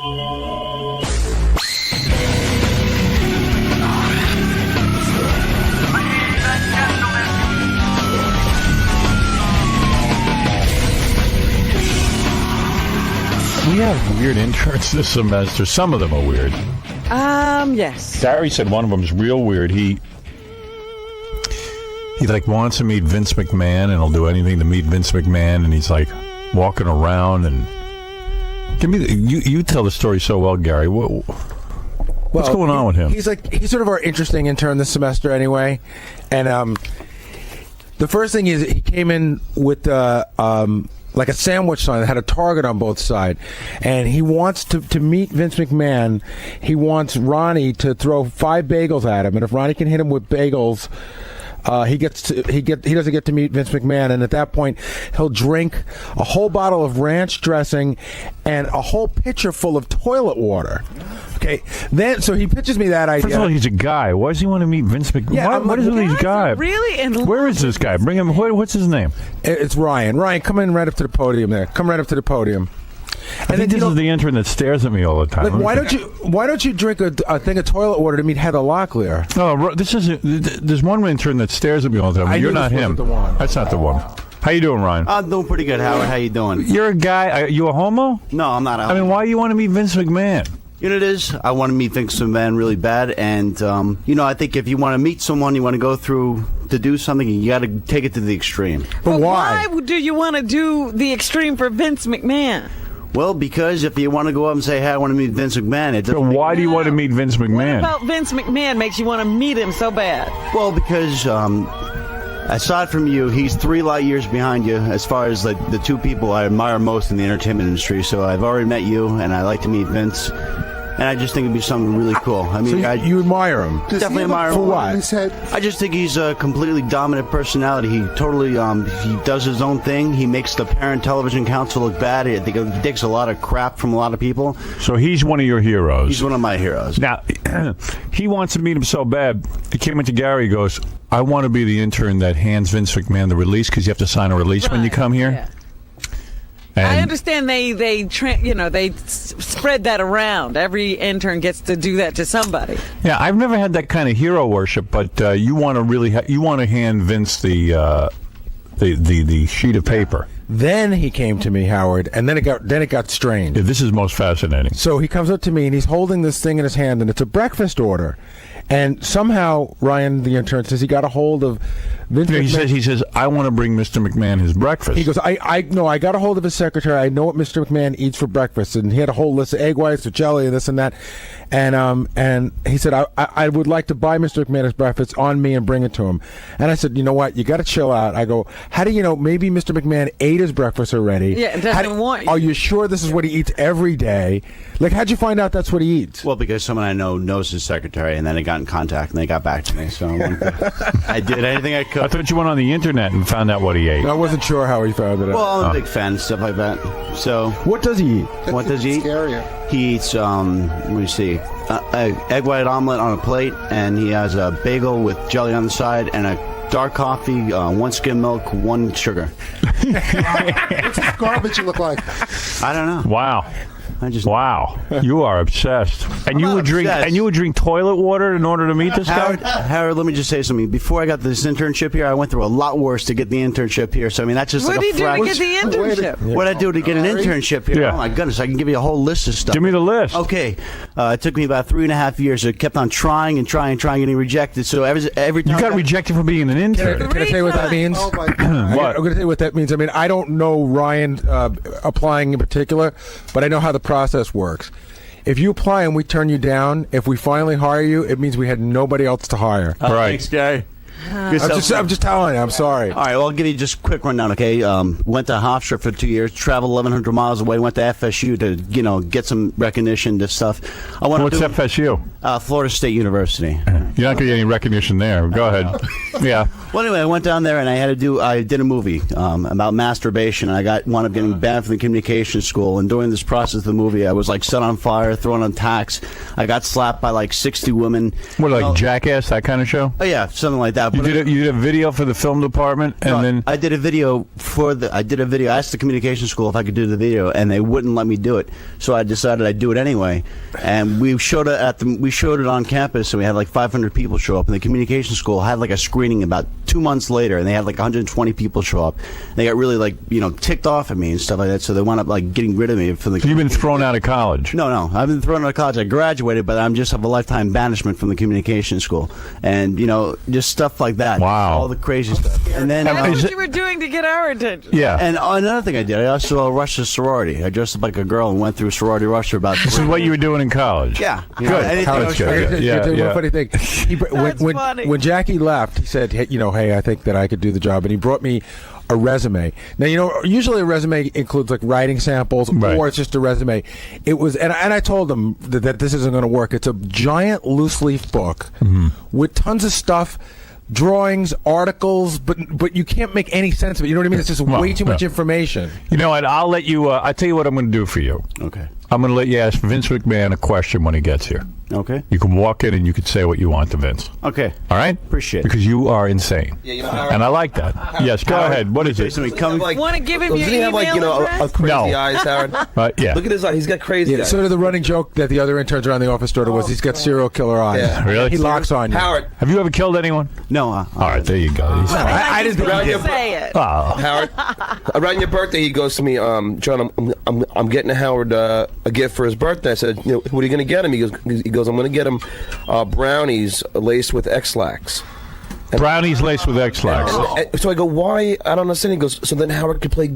We have weird interns this semester. Some of them are weird. Yes. Gary said one of them is real weird. He like wants to meet Vince McMahon and he'll do anything to meet Vince McMahon, and he's like walking around and give me you tell the story so well, Gary. What's going on with him? He's sort of our interesting intern this semester anyway, and the first thing is he came in with like a sandwich sign that had a target on both sides, and he wants to meet Vince McMahon. He wants Ronnie to throw 5 bagels at him, and if Ronnie can hit him with bagels, he doesn't get to meet Vince McMahon, and at that point he'll drink a whole bottle of ranch dressing and a whole pitcher full of toilet water. Okay, then so he pitches me that idea. First of all, he's a guy. Why does he want to meet Vince McMahon? Yeah, what is with these guys? Really? And where is this guy? Bring him. What's his name? It's Ryan. Ryan, come in right up to the podium there. Come right up to the podium. I think this is the intern that stares at me all the time. Like, why don't you drink a thing of toilet water to meet Heather Locklear? No, there's one intern that stares at me all the time. You're not him. That's not the one. How you doing, Ryan? I'm doing pretty good, Howard. How you doing? You're a guy. Are you a homo? No, I'm not a homo. I mean, why do you want to meet Vince McMahon? You know what it is? I want to meet Vince McMahon really bad, and I think if you want to meet someone, you want to go through to do something, you got to take it to the extreme. But why do you want to do the extreme for Vince McMahon? Well, because if you want to go up and say, hey, I want to meet Vince McMahon, it doesn't. So why do you want to meet Vince McMahon? What about Vince McMahon makes you want to meet him so bad? Well, because aside from you, he's 3 light years behind you as far as like the 2 people I admire most in the entertainment industry. So I've already met you, and I like to meet Vince. And I just think it'd be something really cool. I mean, so you admire him? Definitely admire him. For what? I just think he's a completely dominant personality. He totally, he does his own thing. He makes the Parent Television Council look bad. I think he takes a lot of crap from a lot of people. So he's one of your heroes. He's one of my heroes. Now, he wants to meet him so bad. He came into Gary. He goes, I want to be the intern that hands Vince McMahon the release, because you have to sign a release when you come here. Yeah. And I understand they spread that around. Every intern gets to do that to somebody. Yeah, I've never had that kind of hero worship, but you want to you want to hand Vince the sheet of paper. Then he came to me, Howard, and then it got strange. Yeah, this is most fascinating. So he comes up to me and he's holding this thing in his hand, and it's a breakfast order. And somehow Ryan, the intern, says he got a hold of Vince McMahon. He says, I want to bring Mr. McMahon his breakfast. He goes, I got a hold of his secretary. I know what Mr. McMahon eats for breakfast, and he had a whole list of egg whites with jelly and this and that. And he said, I would like to buy Mr. McMahon his breakfast on me and bring it to him. And I said, you know what? You got to chill out. I go, how do you know? Maybe Mr. McMahon ate his breakfast already. Yeah, doesn't want you. Are you sure this is what he eats every day? Like, how'd you find out that's what he eats? Well, because someone I know knows his secretary, and then they got in contact, and they got back to me. So I did anything I could. I thought you went on the internet and found out what he ate. I wasn't sure how he found it out. Well, I'm a big fan of stuff like that. So what does he eat? What does he eat? He eats, let me see, egg white omelet on a plate, and he has a bagel with jelly on the side, and a dark coffee, 1 skim milk, 1 sugar. What's this garbage you look like? I don't know. Wow. Wow, you are obsessed. And you would drink toilet water in order to meet this guy? Howard, let me just say something. Before I got this internship here, I went through a lot worse to get the internship here. So I mean, that's just what like did you do to get the internship? What I do to get an internship here? Yeah. Oh my goodness, I can give you a whole list of stuff. Give me the list. Okay, it took me about 3.5 years. I kept on trying, getting rejected. So every time you got rejected for being an intern. Can I say what that means? Oh my God. What? I'm going to tell you what that means. I mean, I don't know Ryan applying in particular, but I know how the process works. If you apply and we turn you down, if we finally hire you, it means we had nobody else to hire. Right. Thanks, Gary. I'm just telling you. I'm sorry. All right, well, I'll give you just a quick rundown, okay? Went to Hofstra for 2 years, traveled 1,100 miles away, went to FSU to, get some recognition, this stuff. What's FSU? Florida State University. You're not going to get any recognition there. Go ahead. Yeah. Well, anyway, I went down there and I did a movie about masturbation. I wound up getting banned from the communication school. And during this process of the movie, I was like set on fire, thrown on tacks. I got slapped by like 60 women. What, like Jackass, that kind of show? Oh yeah, something like that. You did a video for the film department, and then I did a video I asked the communication school if I could do the video, and they wouldn't let me do it. So I decided I'd do it anyway. And we showed it on campus, and we had like 500 people show up. And the communication school had like a screening about 2 months later, and they had like 120 people show up. They got really like ticked off at me and stuff like that. So they wound up like getting rid of me from the. You've been thrown out of college. No, I've been thrown out of college. I graduated, but I'm just have a lifetime banishment from the communication school, and just stuff like that. Wow, all the crazy stuff. And then that's what you were doing to get our attention. Yeah. And another thing I did, I also rushed a sorority. I dressed up like a girl and went through sorority rush for about. This is what you were doing in college. Yeah, good. That's good. One funny thing. When Jackie left, he said, hey, I think that I could do the job, and he brought me a resume. Now, usually a resume includes like writing samples, or it's just a resume. It was, and I told him that this isn't going to work. It's a giant loose leaf book with tons of stuff. Drawings, articles, but you can't make any sense of it. You know what I mean? It's just way too much information. You know what? I'll let you. I'll tell you what I'm going to do for you. Okay. I'm going to let you ask Vince McMahon a question when he gets here. Okay. You can walk in and you can say what you want to Vince. Okay. All right? Appreciate it. Because you are insane. Yeah, and I like that. Yes, go ahead. What is it? Want to give him your doesn't he have email a crazy eyes, Howard? Yeah. Look at his eyes. He's got crazy eyes. Sort of the running joke that the other interns around the office started was he's got serial killer eyes. Yeah. Really? He locks on you. Howard. Have you ever killed anyone? No. All right, there you go. I didn't think Around he your did. say it. Oh. Howard, around your birthday, he goes to me, John, I'm getting Howard a gift for his birthday. I said, what are you going to get him? He goes, I'm going to get him brownies laced with X-Lax. Brownies laced with X-Lax. So I go, why? I don't understand. He goes, so then Howard could play,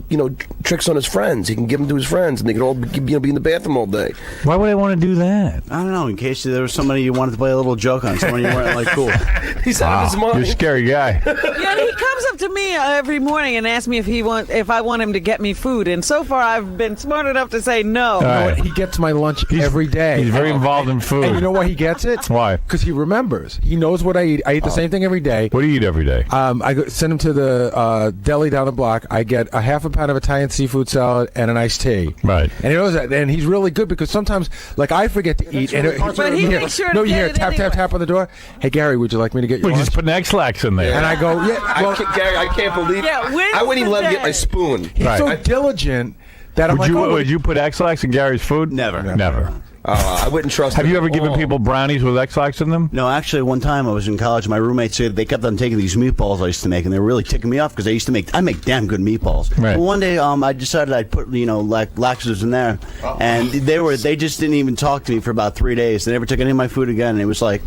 tricks on his friends. He can give them to his friends, and they could all be in the bathroom all day. Why would I want to do that? I don't know. In case there was somebody you wanted to play a little joke on, someone you weren't like cool. He's out of his mind. You're a scary guy. Yeah, he comes up to me every morning and asks me if I want him to get me food. And so far, I've been smart enough to say no. All right. He gets my lunch every day. He's very involved in food. And you know why he gets it? Why? Because he remembers. He knows what I eat. I eat the same thing every day. What do you eat every day? Send him to the deli down the block. I get a half a pound of Italian seafood salad and an iced tea. Right. And he knows that. And he's really good because sometimes, like, I forget to eat. But he makes sure to you get hear it tap, anyway. tap, tap on the door. Hey, Gary, would you like me to get you We lunch? just put an X-Lax in there. And I go, yeah. Well, Gary, I can't believe I wouldn't even let him get my spoon. he's so Right. diligent that I'm Would you put X-Lax in Gary's food? Never. Never. I wouldn't trust Have him you ever at given all. people brownies with X-Lax in them? No, actually, one time I was in college. My roommates said they kept on taking these meatballs I used to make, and they were really ticking me off because I make damn good meatballs. Right. Well, one day I decided I'd put laxatives in there, and they just didn't even talk to me for about 3 days. They never took any of my food again. And it was like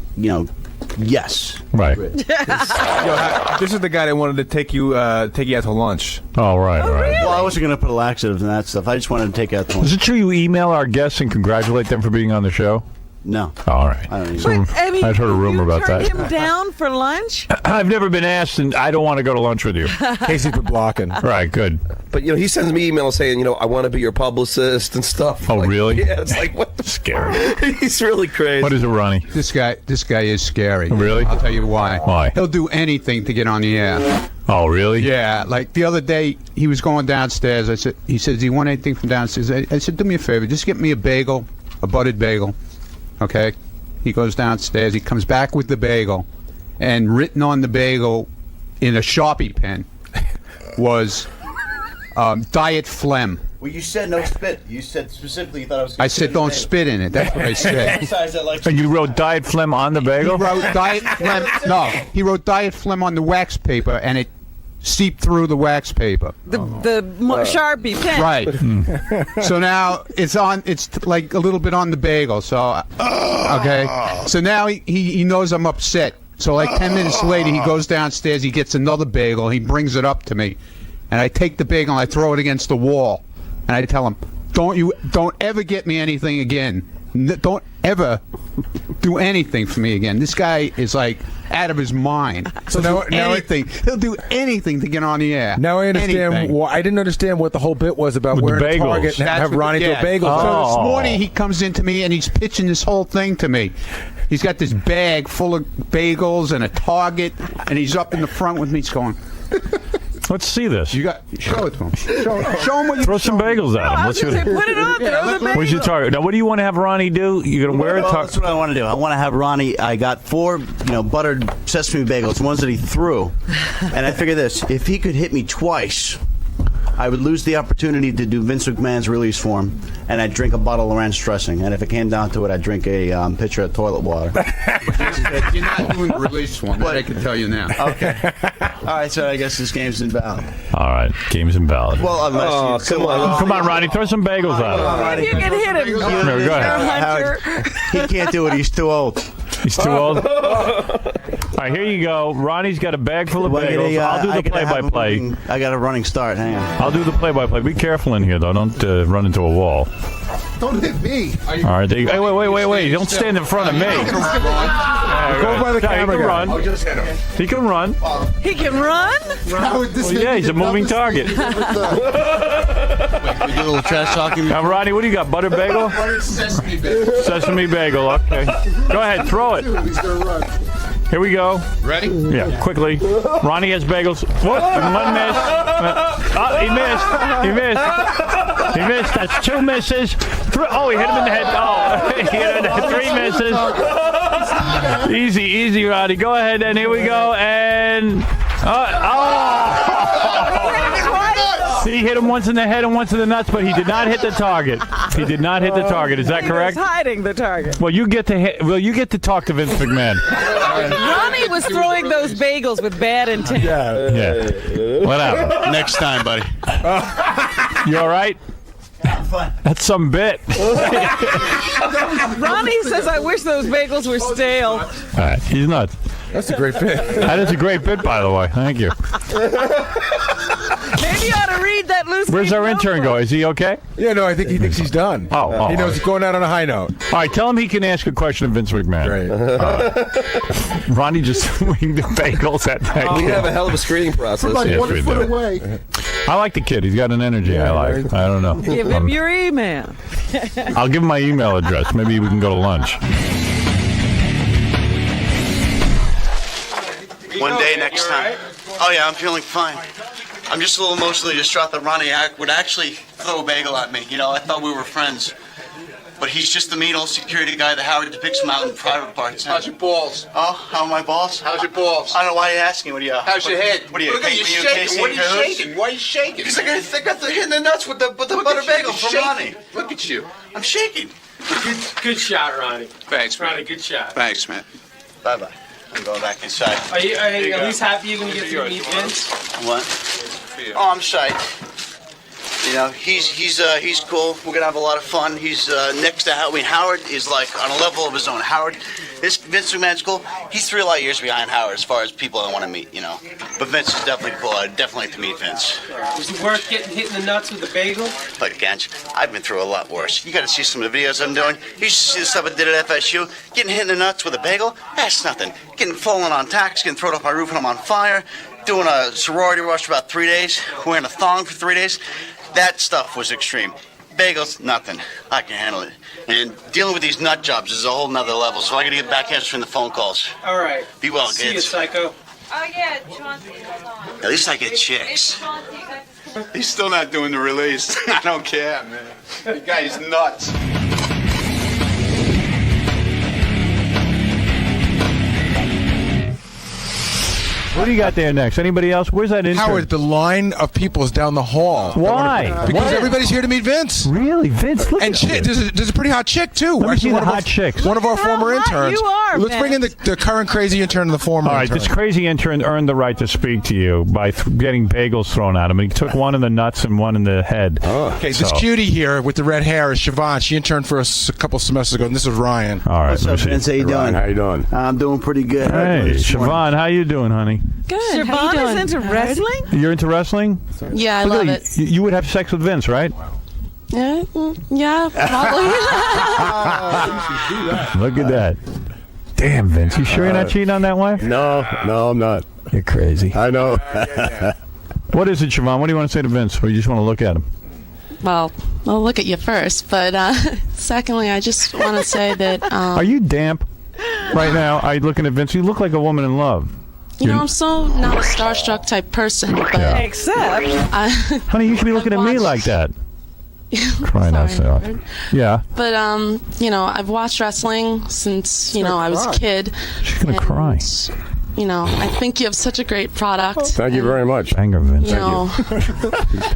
yes. Right. This is the guy that wanted to take you out to lunch. Oh, right. Well, I wasn't going to put laxatives in that stuff. I just wanted to take out the Is it true you email our guests and congratulate them for being on the show? No. Oh, all right. I don't So, even- I'd heard a rumor about You that. turned him down for lunch? I've never been asked, and I don't want to go to lunch with you. Casey's been blocking. Right, good. But he sends me emails saying, I want to be your publicist and stuff. Oh, really? Yeah, it's like what the Scary. He's really crazy. What is it, Ronnie? This guy is scary. Really? I'll tell you why. Why? He'll do anything to get on the air. Oh, really? Yeah, like the other day, he was going downstairs. He said, do you want anything from downstairs? I said, do me a favor, just get me a bagel, a buttered bagel, okay? He goes downstairs, he comes back with the bagel, and written on the bagel in a Sharpie pen was diet phlegm. Well, you said no spit. You said specifically you thought I was. I said, don't spit in it. That's what I said. Besides that, like. And you wrote diet phlegm on the bagel? He wrote diet phlegm. No, he wrote diet phlegm on the wax paper, and it seeped through the wax paper. The Sharpie pen. Right. So now it's on. It's like a little bit on the bagel. So okay. So now he knows I'm upset. So like 10 minutes later, he goes downstairs. He gets another bagel. He brings it up to me, and I take the bagel and I throw it against the wall, and I tell him, don't ever get me anything again. don't ever do anything for me again. This guy is like out of his mind. So now He'll do anything to get on the air. Now I understand. Anything. Why I didn't understand what the whole bit was about With the wearing a bagels. Target and That's have what- Ronnie do a yeah. bagel. So this Oh. morning he comes into me and he's pitching this whole thing to me. He's got this bag full of bagels and a Target, and he's up in the front with me. He's going, Let's see this. "You got show it to him. Show him what you Throw some bagels at him. I Let's was see going to say, what put it on. Throw the Where's your bagel. target? Now, what do you want to have Ronnie do? You're going to wear a Well, target? that's what I want to do. I want to have Ronnie. I got 4, buttered sesame bagels, ones that he threw, and I figure this: if he could hit me twice, I would lose the opportunity to do Vince McMahon's release form, and I'd drink a bottle of ranch dressing. And if it came down to it, I'd drink a pitcher of toilet water. You're not doing the release one. That I can tell you now. Okay. All right, so I guess this game's invalid. All right, game's invalid. Well, unless you come on. Come on, Ronnie, throw some bagels at him. You can hit him. Here, go ahead. Hunter. He can't do it. He's too old. He's too old. All right, here you go. Ronnie's got a bag full of Well, I bagels. gotta, I'll do I the gotta have a play-by-play. running- I got a running start. Hang on. I'll do the play-by-play. Be careful in here, though. Don't run into a wall. Don't hit me. All right. There you go. Hey, wait. Don't stand in front of me. Go by the camera He can guy. run. Just hit him. He can run. He can run? Howard, this Well, yeah, he's a moving target. We do a little trash talking. Now, Ronnie, what do you got? Butter bagel? Sesame bagel. Sesame bagel. Okay. Go ahead. Throw it. He's gonna run. Here we go. Ready? Yeah, quickly. Ronnie has bagels. What? One miss. Oh, he missed. He missed. That's 2 misses. Oh, he hit him in the head. Oh, he hit him in the 3 misses. Easy, Ronnie. Go ahead, and here we go. And he hit him once in the head and once in the nuts, but he did not hit the target. He did not hit the target. Is that He correct? was hiding the target. Well, you get to hit. Well, you get to talk to Vince McMahon. Ronnie was throwing those bagels with bad intent. Yeah. Whatever. Next time, buddy. You all right? That's some bit. Ronnie says, I wish those bagels were stale. All right, he's nuts. That's a great bit. That is a great bit, by the way. Thank you. Maybe you ought to read that loose. Where's our intern go? Is he okay? Yeah, no, I think he thinks he's done. Oh, he knows he's going out on a high note. All right, tell him he can ask a question of Vince McMahon. Great. Ronnie just winged the bagels at that We kid. have a hell of a screening process. Like Yes, 1 we foot do. away. I like the kid. He's got an energy I like. right. I don't know. Give him your email. I'll give him my email address. Maybe we can go to lunch. One day next time. Oh yeah, I'm feeling fine. I'm just a little emotionally distraught that Ronnie would actually throw a bagel at me. I thought we were friends. But he's just the mean old security guy that Howard depicts him out in private parts. How's your balls? Oh, how are my balls? How's your balls? I don't know why you're asking. What are you? How's your head? What are you? Look at you shaking. What are you shaking? Why are you shaking? Because I got the hit in the nuts with the butter bagel from Ronnie. Look at you. I'm shaking. Good shot, Ronnie. Thanks, man. Ronnie, good shot. Thanks, man. Bye bye. I'm going back inside. Are you at least happy you're going to get to meet Vince? What? Oh, I'm psyched. He's cool. We're gonna have a lot of fun. He's next to Howard. Howard is like on a level of his own. Howard, this Vince McMahon's cool. He's 3 light years behind Howard as far as people I want to meet. But Vince is definitely cool. I'd definitely like to meet Vince. Was it worth getting hit in the nuts with the bagel? Like Ganch, I've been through a lot worse. You got to see some of the videos I'm doing. You should see the stuff I did at FSU. Getting hit in the nuts with a bagel, that's nothing. Getting fallen on tacks, getting thrown off my roof and I'm on fire. Doing a sorority rush for about 3 days. Wearing a thong for 3 days. That stuff was extreme. Bagels, nothing. I can handle it. And dealing with these nut jobs is a whole nother level. So I got to get back answering the phone calls. All right. Be well, See you, kids. psycho. Oh yeah, Chauncey, hold on. At least I get chicks. Chauncey, you got this. He's still not doing the release. I don't care, man. The guy's nuts. What do you got there next? Anybody else? Where's that intern? Howard, the line of people is down the hall. Why? Because What? everybody's here to meet Vince. Really, Vince? Look And at chick, this. there's a pretty hot chick, too. Let me see one the of hot chicks. One of our Look how former hot interns. you are, Let's bring in the current crazy intern and the former All right, intern. this crazy intern earned the right to speak to you by getting bagels thrown at him. He took one in the nuts and one in the head. Okay, this So- cutie here with the red hair is Siobhan. She interned for us a couple semesters ago, and this is Ryan. All right, What's let up, me see. Vince? How you doing? How you doing? I'm doing pretty good. Hey, This morning. Siobhan, how you doing, honey? Good. Siobhan is into wrestling? You're into wrestling? Yeah, I Look love at it. you would have sex with Vince, right? Yeah, probably. Look at that. Damn, Vince. You sure you're not cheating on that wife? No, I'm not. You're crazy. I know. What is it, Siobhan? What do you want to say to Vince? Or you just want to look at him? Well, I'll look at you first, but secondly, I just want to say that... Are you damp right now? Are you looking at Vince? You look like a woman in love. You know, I'm so not a starstruck type person, but... Yeah. Except... Honey, you should be looking at me like that. Crying out loud. Yeah. But, you know, I've watched wrestling since, you know, I was a kid. She's going to cry. You know, I think you have such a great product. Thank you very much. Anger, Vince. You know,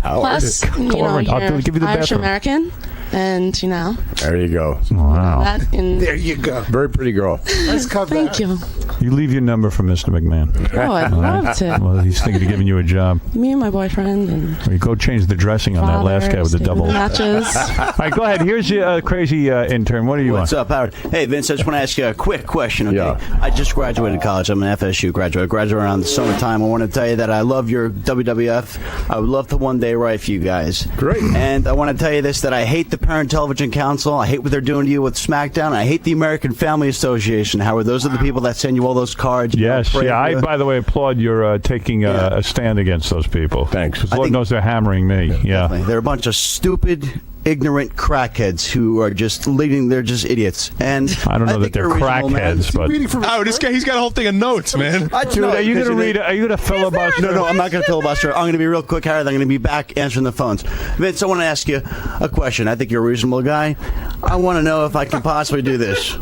plus, you know, I'll give you the Irish bathroom. American, and, you know... There you go. Wow. There you go. Very pretty girl. Nice cover. Thank you. You leave your number for Mr. McMahon. Oh, I'd love to. Well, he's thinking of giving you a job. Me and my boyfriend and... Or you go change the dressing on that last guy with the double. Matches. All right, go ahead. Here's your crazy intern. What do you What's want? up, Howard? Hey, Vince, I just want to ask you a quick question. Okay? Yeah. I just graduated college. I'm an FSU graduate. I graduated around the summertime. I want to tell you that I love your WWF. I would love to one day write for you guys. Great. And I want to tell you this, that I hate the Parent Television Council. I hate what they're doing to you with SmackDown. I hate the American Family Association, Howard. Those are the people that send you all those cards. Yes, yeah. I, by the way, applaud your taking a stand against those people. Thanks. Because Lord knows they're hammering me. Yeah. They're a bunch of stupid, ignorant crackheads who are just leading. They're just idiots. And I don't know that think they're reasonable, man. crackheads, but This guy, he's got a whole thing of notes, man. dude, are you going to read? Are you going to filibuster? No, I'm not going to filibuster. I'm going to be real quick, Harry. I'm going to be back answering the phones. Vince, I want to ask you a question. I think you're a reasonable guy. I want to know if I can possibly do this.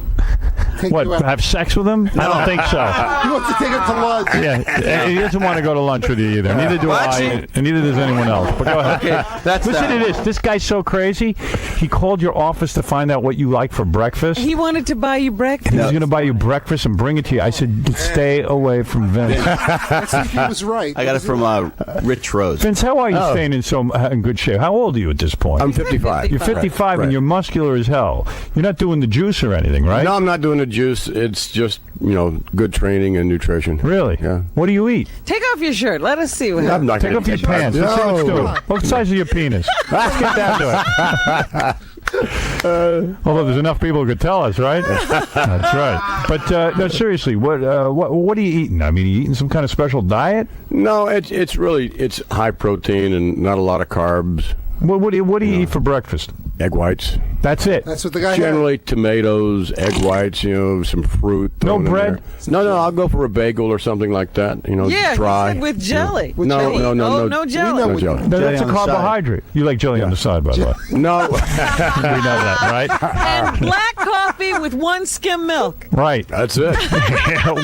What? Have sex with him? I don't think so. He wants to take him to lunch. Yeah, he doesn't want to go to lunch with you either. Neither do I, and neither does anyone else. But go ahead. Okay, Listen to this. This guy's so crazy. He called your office to find out what you like for breakfast. He wanted to buy you breakfast. He was going to buy you breakfast and bring it to you. I said, stay away from Vince. He was right. I got it from Rich Rose. Vince, how are you staying in good shape? How old are you at this point? I'm 55. You're 55 Right. and you're muscular as hell. You're not doing the juice or anything, right? No, I'm not doing the juice. It's just, good training and nutrition. Really? Yeah. What do you eat? Take off your shirt. Let us see what I'm not Take gonna off your take pants. Let's see what's doing. What size is your penis? Let's get down to it. Although there's enough people who could tell us, right? That's right. But no, seriously, what are you eating? I mean, are you eating some kind of special diet? No, it's high protein and not a lot of carbs. What do you eat for breakfast? Egg whites. That's it. That's what the guy Generally tomatoes, egg whites, some fruit. No thrown in bread? there. No, I'll go for a bagel or something like that. Yeah, dry. he said with jelly. No, no jelly. No jelly. No, that's a on the carbohydrate. You like jelly on the side, by the way. No. We know that, right? And black coffee with 1 skim milk. Right. That's it.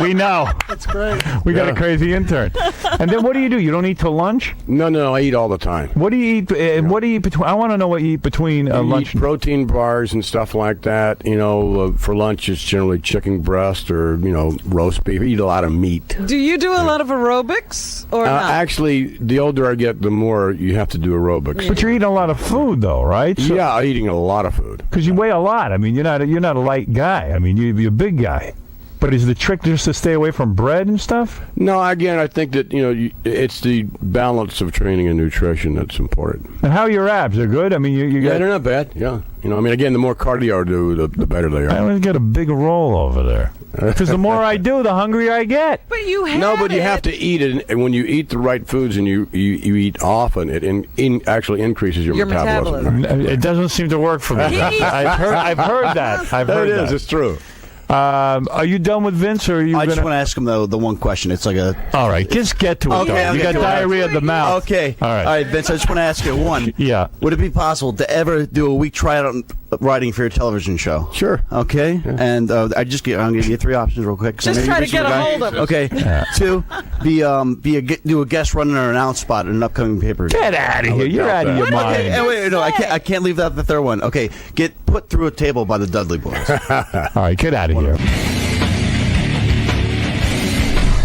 We know. That's great. We got a crazy intern. And then what do? You don't eat till lunch? No, I eat all the time. What do you eat? What do you eat between? I want to know what you eat between lunch. Eat protein bars and stuff like that. For lunch, it's generally chicken breast or roast beef. Eat a lot of meat. Do you do a lot of aerobics or not? Actually, the older I get, the more you have to do aerobics. But you're eating a lot of food, though, right? So, Yeah, eating a lot of food. Because you weigh a lot. I mean, you're not a light guy. I mean, you're a big guy. But is the trick just to stay away from bread and stuff? No, again, I think that it's the balance of training and nutrition that's important. And how are your abs? They're good. I mean, you Yeah, got. they're not bad. Yeah, again, the more cardio I do, the better they I are. always get a big roll over there. Because the more I do, the hungrier I get. But you have No, but you have to eat it, and when you eat the right foods and you eat often, it actually increases your metabolism. It doesn't seem to work for me. I've heard that. I've heard that. It's true. Are you done with Vince, or are you? I just want to ask him the one question. It's like a. All right, just get to it. Okay, though. You got diarrhea of the mouth. Okay. All right, Vince. I just want to ask you one. Yeah. Would it be possible to ever do a week tryout on writing for your television show? Sure. Okay. Yeah. And I'm going to give you 3 options real quick. Just try to get a hold of it. Okay. Yeah. 2, do a guest running or an announce spot in an upcoming paper. Get out of here! You're out of your mind. Okay, wait, no, I can't leave out the third one. Okay, get put through a table by the Dudley Boys. All right, get out of here.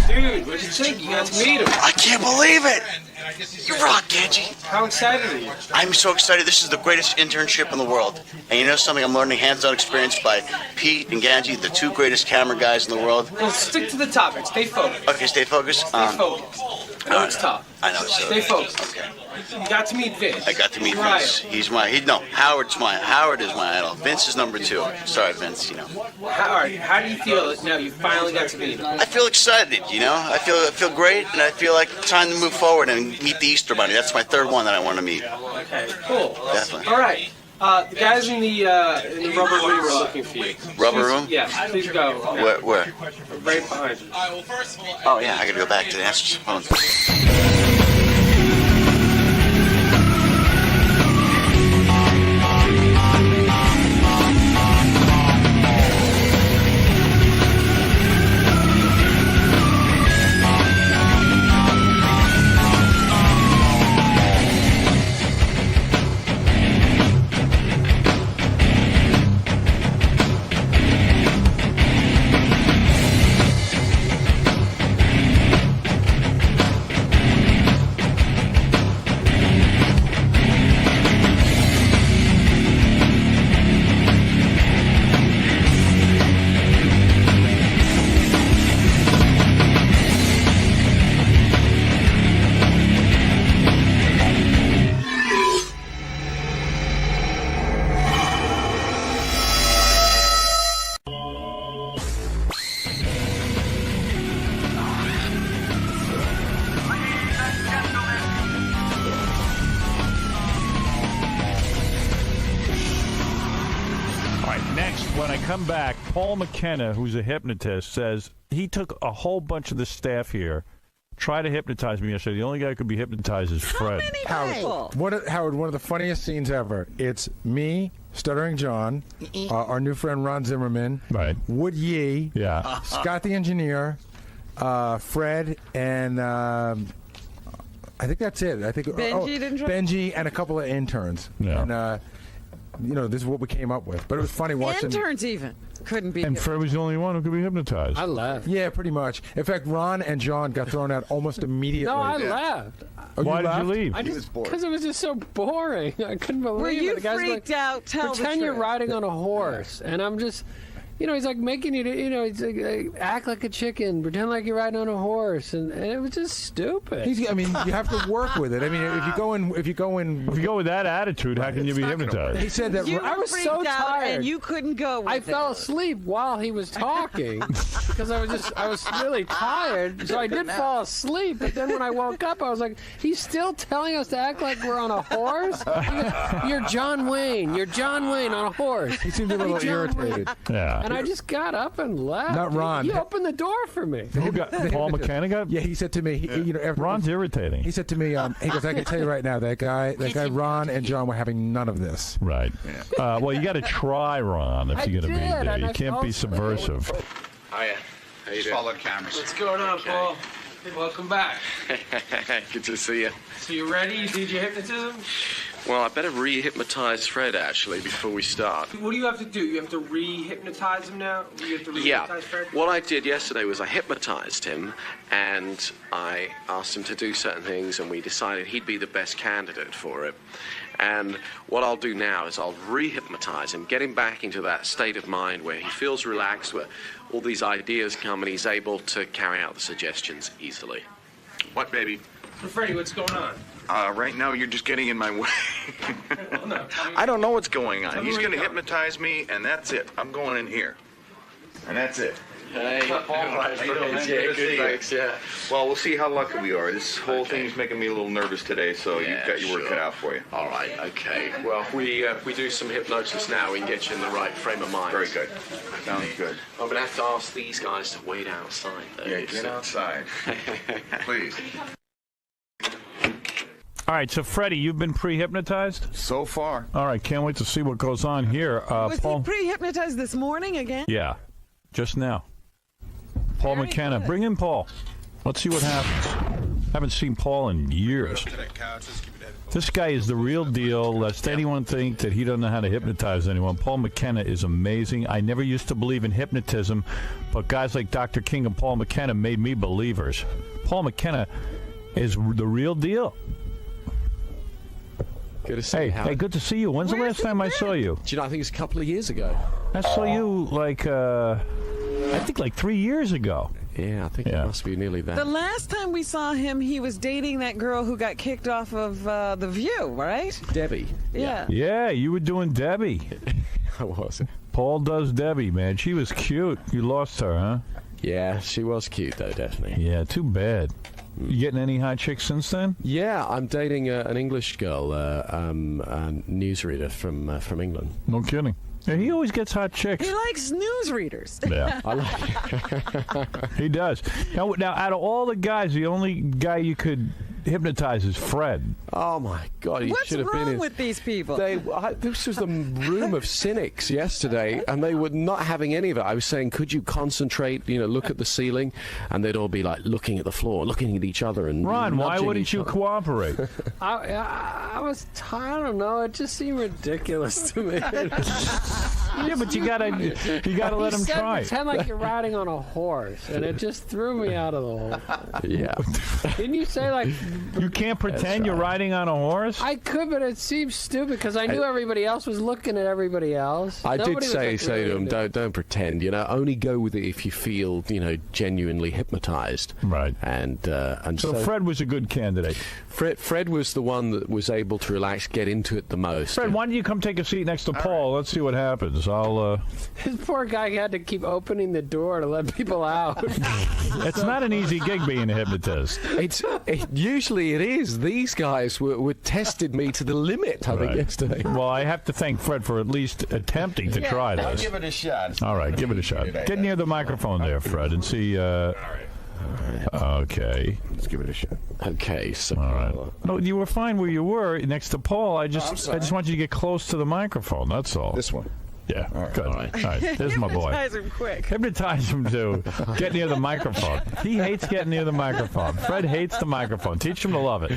Dude, what'd you think? You got to meet him. I can't believe it! You rock, Ganji. How excited are you? I'm so excited. This is the greatest internship in the world. And you know something? I'm learning hands-on experience by Pete and Ganji, the 2 greatest camera guys in the world. Well, stick to the topic. Stay focused. Okay, stay focused. Stay focused. I know it's tough. I know. So, Stay focused. Okay. You got to meet Vince. I got to meet Right. Vince. Howard is my idol. Vince is number 2. Sorry, Vince. How do you feel now you finally got to meet him? I feel excited. I feel great, and I feel like time to move forward and meet the Easter Bunny. That's my 3rd one that I want to meet. Okay, cool. Definitely. All right. The guys in the rubber room are looking for you. Rubber room? Yeah, please go. Where? Right behind you. Oh yeah, I gotta go back to the answers phone. When I come back, Paul McKenna, who's a hypnotist, says he took a whole bunch of the staff here, tried to hypnotize me yesterday. The only guy who could be hypnotized is Fred. Howard, one of the funniest scenes ever. It's me, Stuttering John, our new friend Ron Zimmerman, right? Wood Yee, yeah, Scott the engineer, Fred, and I think that's it. I think Benji and a couple of interns. Yeah. And, this is what we came up with. But it was funny watching. Interns even couldn't be. And Fred was the only one who could be hypnotized. I laughed. Yeah, pretty much. In fact, Ron and John got thrown out almost immediately. No, I laughed. Oh, Why did you laughed? leave? Because it was just so boring. I couldn't believe Were it. you The guy's freaked like, out? Tell the pretend you're truth. riding on a horse, and I'm just. He's like making you, he's like, act like a chicken, pretend like you're riding on a horse, and it was just stupid. You have to work with it. I mean, if you go with that attitude, how can you be hypnotized? He said that I was so tired, and you couldn't go. I fell asleep while he was talking because I was really tired, so I did fall asleep. But then when I woke up, I was like, he's still telling us to act like we're on a horse. You're John Wayne. You're John Wayne on a horse. He seemed a little irritated. Yeah. And I just got up and left. Not Ron. He opened the door for me. Who got Paul McKenna got? Yeah, he said to me, after, Ron's irritating. He said to me, he goes, I can tell you right now, that guy Ron and John were having none of this. Right. Well, you got to try Ron if you're going to be there. You can't be subversive. Hiya. How you doing? Follow the cameras. What's going on, Paul? Welcome back. Good to see you. So you ready? You did your hypnotism? Well, I better re-hypnotize Fred, actually, before we start. What do you have to do? You have to re-hypnotize him now? You have to re-hypnotize Fred? What I did yesterday was I hypnotized him, and I asked him to do certain things, and we decided he'd be the best candidate for it. And what I'll do now is I'll re-hypnotize him, get him back into that state of mind where he feels relaxed, where all these ideas come, and he's able to carry out the suggestions easily. What, baby? So, Freddie, what's going on? Right now, you're just getting in my way. Well, no. I don't know what's going on. Tell me He's where going to you're going. hypnotize me, and that's it. I'm going in here. And that's it. Hey, Good, thanks, yeah. Well, we'll see how lucky we are. This whole thing's making me a little nervous today, so you've got your work cut out for you. All right, okay. Well, if we do some hypnosis now, we can get you in the right frame of mind. Very good. Sounds good. I'm going to have to ask these guys to wait outside, though. Yeah, get outside. Please. All right, so Freddie, you've been pre-hypnotized? So far. All right, can't wait to see what goes on here. Was Paul. he pre-hypnotized this morning again? Yeah, just now. Paul McKenna. Bring in Paul. Let's see what happens. Haven't seen Paul in years. This guy is the real deal. Lest anyone think that he doesn't know how to hypnotize anyone. Paul McKenna is amazing. I never used to believe in hypnotism, but guys like Dr. King and Paul McKenna made me believers. Paul McKenna is the real deal. Good to see you, Howard. Hey, good to see you. When's the last time I saw you? Do you know, I think it was a couple of years ago. I saw you like 3 years ago. Yeah, I think it must be nearly that. The last time we saw him, he was dating that girl who got kicked off of The View, right? Debbie. Yeah. Yeah, you were doing Debbie. I was. Paul does Debbie, man. She was cute. You lost her, huh? Yeah, she was cute, though, definitely. Yeah, too bad. You getting any hot chicks since then? Yeah, I'm dating an English girl, a newsreader from England. No kidding. Yeah, he always gets hot chicks. He likes newsreaders. Yeah, I like. He does. Now, out of all the guys, the only guy you could hypnotize is Fred. Oh my God! He What's should have been wrong with these people? This was the room of cynics yesterday, and they were not having any of it. I was saying, could you concentrate? Look at the ceiling, and they'd all be like looking at the floor, looking at each other, and Ron, why nudging wouldn't each you other. cooperate? I was. I don't know. It just seemed ridiculous to me. Yeah, but you gotta let him try. Pretend like you're riding on a horse, and it just threw me out of the whole. Yeah. Didn't you say like you can't pretend you're riding on a horse? I could, but it seems stupid because I knew everybody else was looking at everybody else. I Nobody did was, say to really him, don't pretend. Only go with it if you feel genuinely hypnotized. Right. And so Fred was a good candidate. Fred was the one that was able to relax, get into it the most. Fred, why don't you come take a seat next to Paul? Let's see what happens. I'll. This poor guy had to keep opening the door to let people out. It's not an easy gig being a hypnotist. Usually it is. These guys were tested me to the limit, I think, yesterday. Well, I have to thank Fred for at least attempting to try this. I'll give it a shot. All right, give it a shot. Get near the microphone there, Fred, and see. Okay. Let's give it a shot. Okay, so. All right. No, you were fine where you were next to Paul. I just want you to get close to the microphone. That's all. This one. Yeah, good. All right. There's my boy. Hypnotize him quick. Hypnotize him to get near the microphone. He hates getting near the microphone. Fred hates the microphone. Teach him to love it.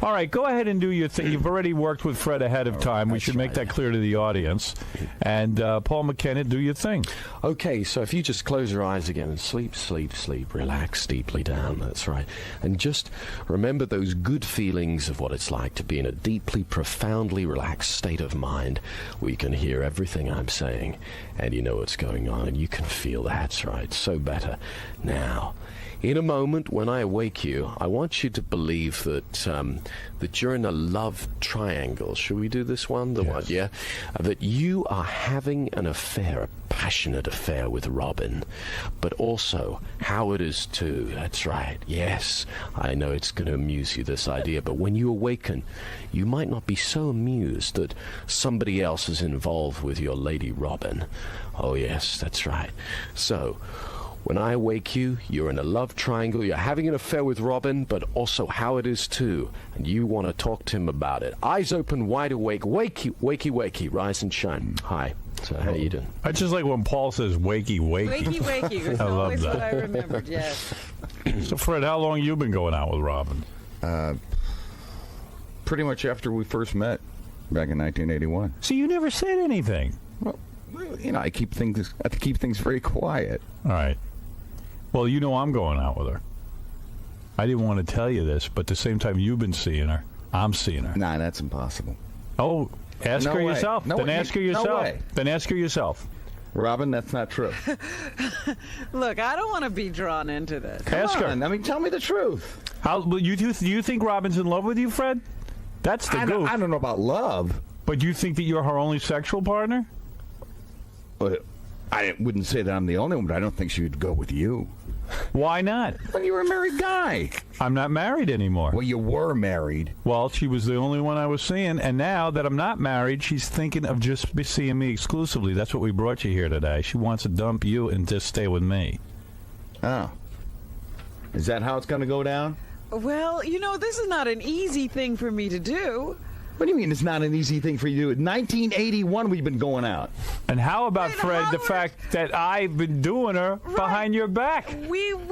All right, go ahead and do your thing. You've already worked with Fred ahead of time. We should make that clear to the audience. And Paul McKenna, do your thing. Okay, so if you just close your eyes again and sleep, sleep, sleep, relax deeply down. That's right. And just remember those good feelings of what it's like to be in a deeply, profoundly relaxed state of mind where you can hear everything I'm saying and you know what's going on and you can feel that's right. So better. Now, in a moment when I awake you, I want you to believe that that you're in a love triangle. Should we do this one? The one, yeah? That you are having an affair, a passionate affair with Robin, but also Howard is too. That's right. Yes, I know it's going to amuse you, this idea, but when you awaken, you might not be so amused that somebody else is involved with your Lady Robin. Oh, yes, that's right. So, when I wake you, you're in a love triangle. You're having an affair with Robin, but also Howard is too. And you want to talk to him about it. Eyes open, wide awake. Wakey, wakey, wakey. Rise and shine. Hi. So how you doing? I just like when Paul says wakey, wakey. Wakey, wakey. That's I love always that. what I remembered, yes. So, Fred, how long you been going out with Robin? Pretty much after we first met back in 1981. See, you never said anything. Well, I keep things very quiet. All right. Well, I'm going out with her. I didn't want to tell you this, but at the same time you've been seeing her, I'm seeing her. Nah, that's impossible. Oh, ask her way. yourself. No Then way. ask her No yourself. way. Then ask her yourself. Robin, that's not true. Look, I don't want to be drawn into this. Ask her. I mean, tell me the truth. Do you think Robin's in love with you, Fred? That's the goof. I don't know about love. But you think that you're her only sexual partner? But I wouldn't say that I'm the only one, but I don't think she would go with you. Why not? When you were a married guy. I'm not married anymore. Well, you were married. Well, she was the only one I was seeing, and now that I'm not married, she's thinking of just seeing me exclusively. That's what we brought you here today. She wants to dump you and just stay with me. Oh. Is that how it's going to go down? Well, this is not an easy thing for me to do. What do you mean it's not an easy thing for you to do? 1981 we've been going out. And how about, Fred, the fact that I've been doing her behind your back?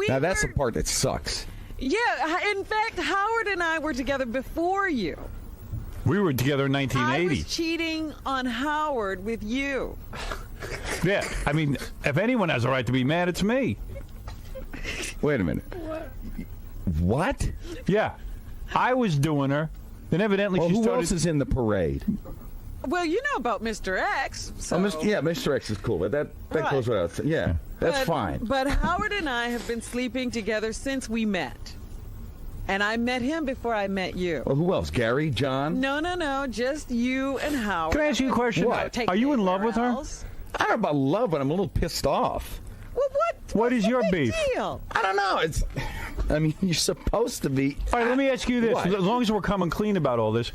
Now, that's the part that sucks. Yeah, in fact, Howard and I were together before you. We were together in I 1980. was cheating on Howard with you. Yeah, I mean, if anyone has a right to be mad, it's me. Wait a minute. What? Yeah, I was doing her. Then evidently well, she who started. else is in the parade? Well, you know about Mr. X. So. Mr. X is cool, but that goes without saying. Yeah, that's fine. But Howard and I have been sleeping together since we met. And I met him before I met you. Well, who else? Gary? John? No. Just you and Howard. Can I ask you a question? What? Are you in love with her? I don't know about love, but I'm a little pissed off. Well, what is your beef? Deal? I don't know. You're supposed to be. All right, let me ask you this. What? As long as we're coming clean about all this,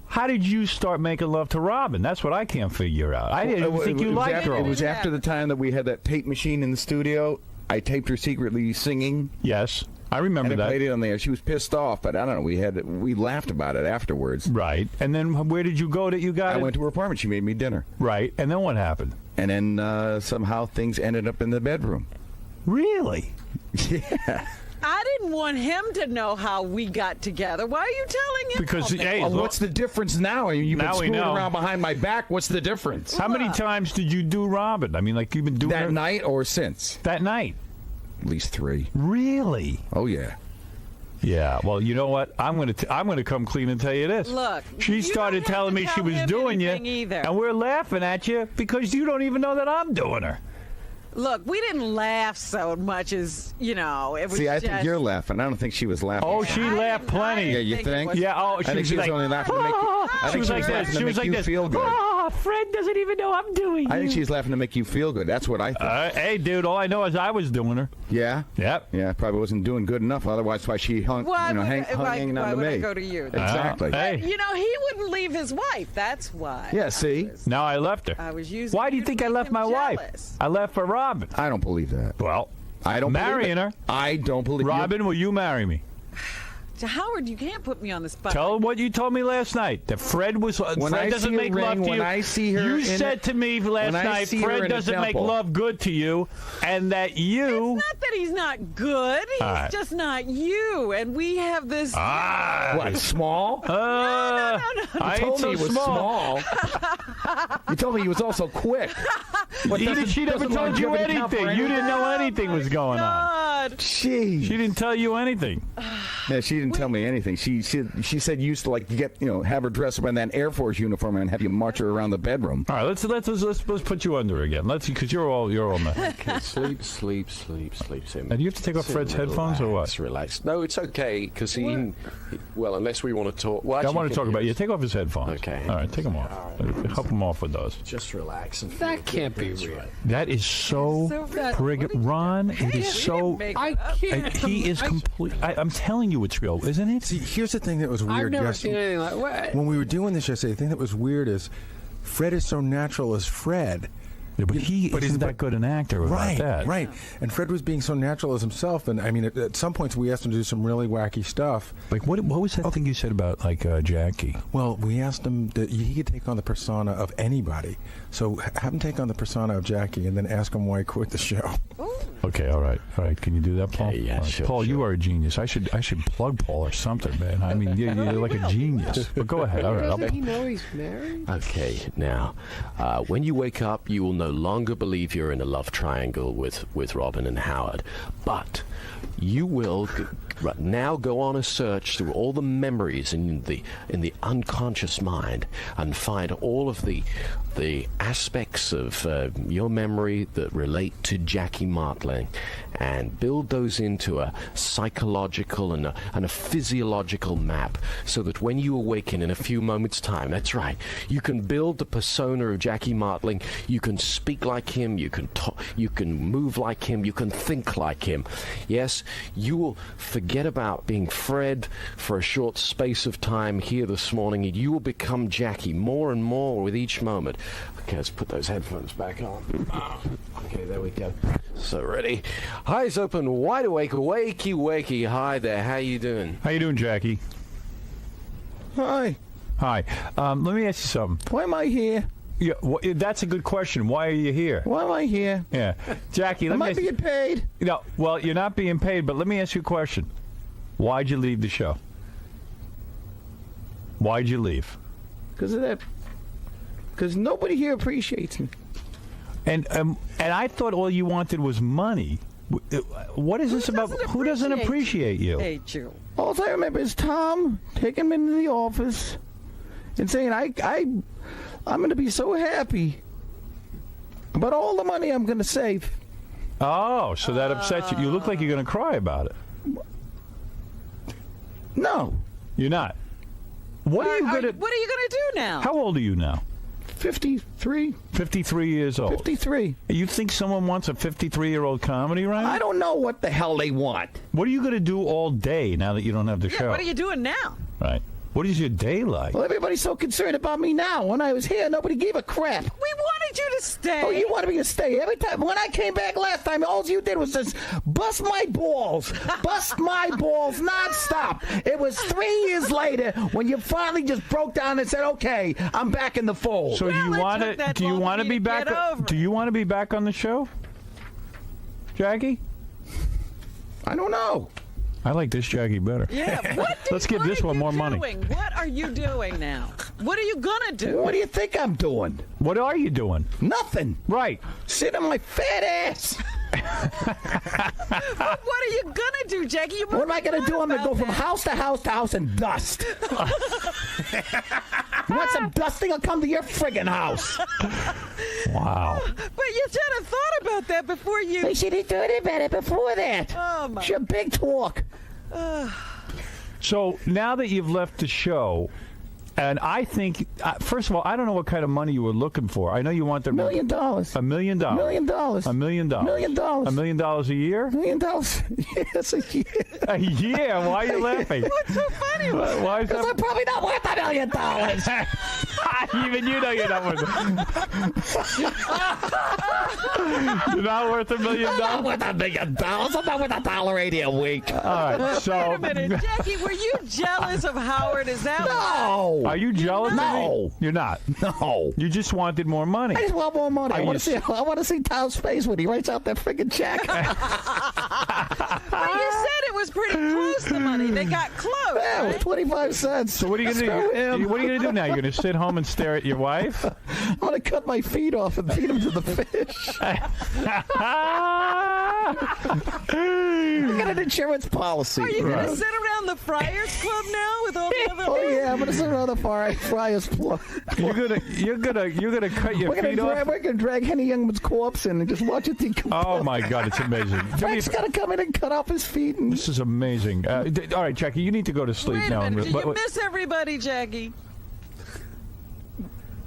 how did you start making love to Robin? That's what I can't figure out. I didn't think you liked her. It was after the time that we had that tape machine in the studio. I taped her secretly singing. Yes, I remember that. Played it on there. She was pissed off, but I don't know. We laughed about it afterwards. Right. And then where did you go that you got I it? went to her apartment. She made me dinner. Right. And then what happened? And then somehow things ended up in the bedroom. Really? Yeah. I didn't want him to know how we got together. Why are you telling him? Because what's the difference now? You've been screwing around behind my back. What's the difference? How many times did you do Robin? I mean, like you've been doing that night or since? That night. At least 3. Really? Oh yeah. Yeah. Well, you know what? I'm gonna come clean and tell you this. Look, she started telling me she was doing you, and we're laughing at you because you don't even know that I'm doing her. Look, we didn't laugh so much as, it was See, I think you're laughing. I don't think she was laughing. Oh, she laughed plenty. Yeah, you think? Yeah, I think she was only laughing to make you, I think she was laughing to make you feel good. Oh, Fred doesn't even know I'm doing I think she's laughing to make you feel good. That's what I think. Hey, dude, all I know is I was doing her. Yeah? Yep. Yeah, probably wasn't doing good enough. Otherwise, that's why she hung hanging on to me. I go to you? Exactly. Hey. He wouldn't leave his wife. That's why. Yeah, see? Now I left her. I was using Why do you think I left my wife? I left for Robin. I don't believe that. Well, I don't marrying her. I don't believe Robin, will you marry me? Howard, you can't put me on the spot. Tell him what you told me last night. That Fred was. When Fred I doesn't see make a love ring, to when you. I see her You in said to me last when I night, see her Fred in a doesn't make temple. love good to you, and that you. It's not that he's not good. He's just not you. And we have this. What, small? No. You told me he was small. You told me he was also quick. She never told you anything. You didn't know anything was going on. Jeez. She didn't tell you anything. Yeah, she didn't tell me anything. She said you used to have her dress up in that Air Force uniform and have you march her around the bedroom. All right, let's put you under again. Because you're all mad. Okay, sleep. Now, do you have to take off Fred's headphones or what? Relax. No, it's okay because well, unless we want to talk. Well, I want to talk about you. Take off his headphones. Okay. All right, take them off. Help him off with those. Just relax. And that can't be real. That is so friggin' Ron. It is so. I can't. He is complete. I'm telling you, it's real, isn't it? See, here's the thing that was weird. I've never seen anything like what. When we were doing this yesterday, the thing that was weird is Fred is so natural as Fred. Yeah, but he isn't that good an actor about that. Right. And Fred was being so natural as himself. And I mean, at some points we asked him to do some really wacky stuff. Like what was that thing you said about Jackie? Well, we asked him that he could take on the persona of anybody. So have him take on the persona of Jackie, and then ask him why he quit the show. Okay, all right. Can you do that, Paul? Yeah, right. sure. Paul, you are a genius. I should plug Paul or something, man. I mean, you're like a genius. But go ahead. All right. Doesn't he know he's married? Okay, now, when you wake up, you will no longer believe you're in a love triangle with Robin and Howard, but you will now go on a search through all the memories in the unconscious mind and find all of the aspects of your memory that relate to Jackie Martling and build those into a psychological and a physiological map so that when you awaken in a few moments' time, that's right, you can build the persona of Jackie Martling, you can speak like him, you can talk, you can move like him, you can think like him. Yes, you will forget about being Fred for a short space of time here this morning, and you will become Jackie more and more with each moment. Okay, let's put those headphones back on. Okay, there we go. So ready? Eyes open, wide awake, wakey. Hi there, how you doing? How you doing, Jackie? Hi. Let me ask you something. Why am I here? Yeah, that's a good question. Why are you here? Why am I here? Yeah, Jackie. Am I being paid? Well, you're not being paid, but let me ask you a question. Why'd you leave the show? Why'd you leave? Because of that. Because nobody here appreciates me. And I thought all you wanted was money. What is this about? Who doesn't appreciate you? Hate you. All I remember is Tom taking me into the office and saying, I I'm going to be so happy about all the money I'm going to save. Oh, so that upsets you. You look like you're going to cry about it. No. You're not. What are you going to do now? How old are you now? 53. 53 years old. 53. You think someone wants a 53-year-old comedy, right? I don't know what the hell they want. What are you going to do all day now that you don't have the show? What are you doing now? Right. What is your day like? Well, everybody's so concerned about me now. When I was here, nobody gave a crap. We wanted you to stay. Oh, you wanted me to stay. Every time. When I came back last time, all you did was just bust my balls. Bust my balls nonstop. It was 3 years later when you finally just broke down and said, okay, I'm back in the fold. So do you want to be back? Do you want to be back on the show, Jackie? I don't know. I like this Jackie better. Yeah. Let's give this one more money. What are you doing now? What are you gonna do? What do you think I'm doing? What are you doing? Nothing. Right. Sit on my fat ass. What are you gonna do, Jackie? What am I gonna do? I'm gonna go from house to house to house and dust. You want some dusting? I'll come to your friggin' house. Wow. But you should have thought about that before you. They should have thought about it before that. Oh my. It's your big talk. So now that you've left the show, and I think, first of all, I don't know what kind of money you were looking for. I know you want the $1 million. $1 million. $1 million. $1 million. $1 million. $1 million a year? $1 million. Yes, a year. A year? Why are you laughing? What's so funny? Why is Because I'm probably not worth $1 million. Even you know you're not worth it. You're not worth $1 million? I'm not worth $1 million. I'm not worth $1.80 a week. All right, so... Wait a minute, Jackie, were you jealous of Howard? Is that No. Are you jealous of No. me? You're not? No. You just wanted more money. I just want more money. Are I want you to see Tom's face when he writes out that freaking check. But you said it was pretty close to money. They got close. Yeah, right? with 25 cents. So what are you going to do? What are you going to do now? You're going to sit home and stare at your wife? I'm going to cut my feet off and feed them to the fish. I got an insurance policy. Are you going to sit around the Friars Club now with all the other Oh yeah, I'm going to sit around the Friars Club. You're gonna cut your feet off. We're gonna drag Henny Youngman's corpse in and just watch it decompose. Oh my God, it's amazing. Frank's got to come in and cut off his feet. And... This is amazing. All right, Jackie, you need to go to sleep Wait now. a minute. Do you miss everybody, Jackie?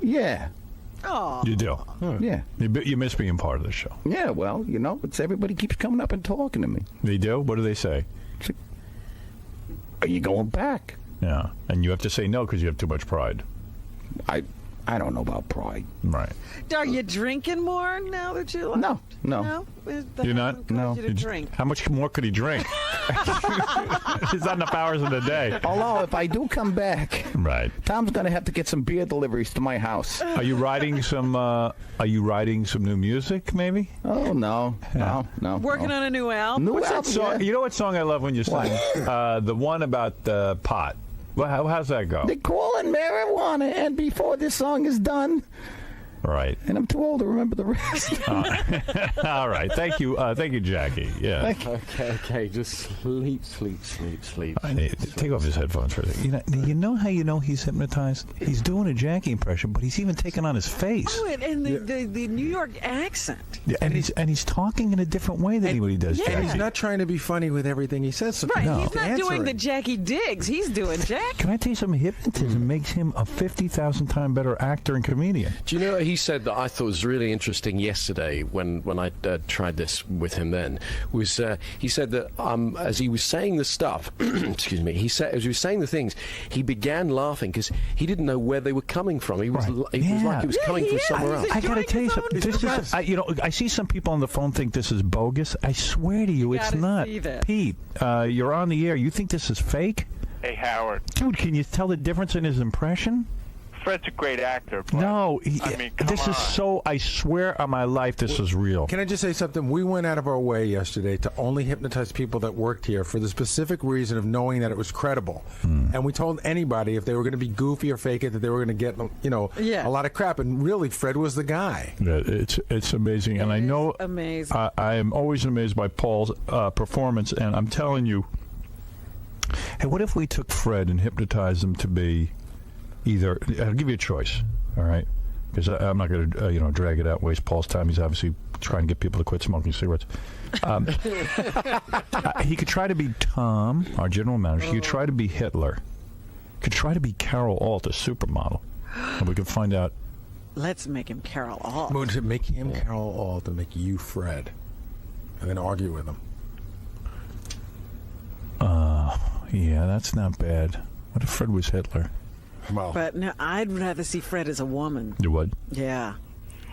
Yeah. Oh. You do. Yeah. You miss being part of the show. Yeah. Well, it's everybody keeps coming up and talking to me. They do. What do they say? Are you going back? Yeah, and you have to say no because you have too much pride. I don't know about pride. Right. Are you drinking more now that you left? No. You're not? No. You to drink. How much more could he drink? He's not enough hours in the day. Although, if I do come back, right, Tom's going to have to get some beer deliveries to my house. Are you writing some? New music? Maybe. Oh no. Working on a new album. What's that song? Yeah. You know what song I love when you sing? The one about pot. Well, how's that go? They call it marijuana, and before this song is done. Right. And I'm too old to remember the rest. All right. Thank you, Jackie. Yeah. Okay. Just sleep. Take off his headphones for a second. You know how you know he's hypnotized? He's doing a Jackie impression, but he's even taking on his face. Oh, and the New York accent. Yeah, and he's talking in a different way than anybody does. Yeah. And he's not trying to be funny with everything he says. So right. no. He's not doing the Jackie Diggs. He's doing Jackie. Can I tell you something? Hypnotism makes him a 50,000 time better actor and comedian. Do you know what he said that I thought was really interesting yesterday when I tried this with him then? Was he said that as he was saying the stuff, excuse me, he said as he was saying the things, he began laughing because he didn't know where they were coming from. He was like he was coming from somewhere else. I gotta tell you something. This is, I see some people on the phone think this is bogus. I swear to you, it's not. Pete, you're on the air. You think this is fake? Hey, Howard. Dude, can you tell the difference in his impression? Fred's a great actor. But, no, this is so. I swear on my life, this is real. Can I just say something? We went out of our way yesterday to only hypnotize people that worked here for the specific reason of knowing that it was credible. And we told anybody if they were going to be goofy or fake it that they were going to get a lot of crap. And really, Fred was the guy. Yeah, it's amazing, and I know amazing. I am always amazed by Paul's performance, and I'm telling you. Hey, what if we took Fred and hypnotized him to be either... I'll give you a choice, all right? because I'm not going to drag it out, waste Paul's time. He's obviously trying to get people to quit smoking cigarettes. He could try to be Tom, our general manager. He could try to be Hitler. He could try to be Carol Alt, a supermodel, and we could find out. Let's make him Carol Alt. Make him Carol Alt and make you Fred, and then argue with him. Yeah, that's not bad. What if Fred was Hitler? Well, but no, I'd rather see Fred as a woman. You would? Yeah.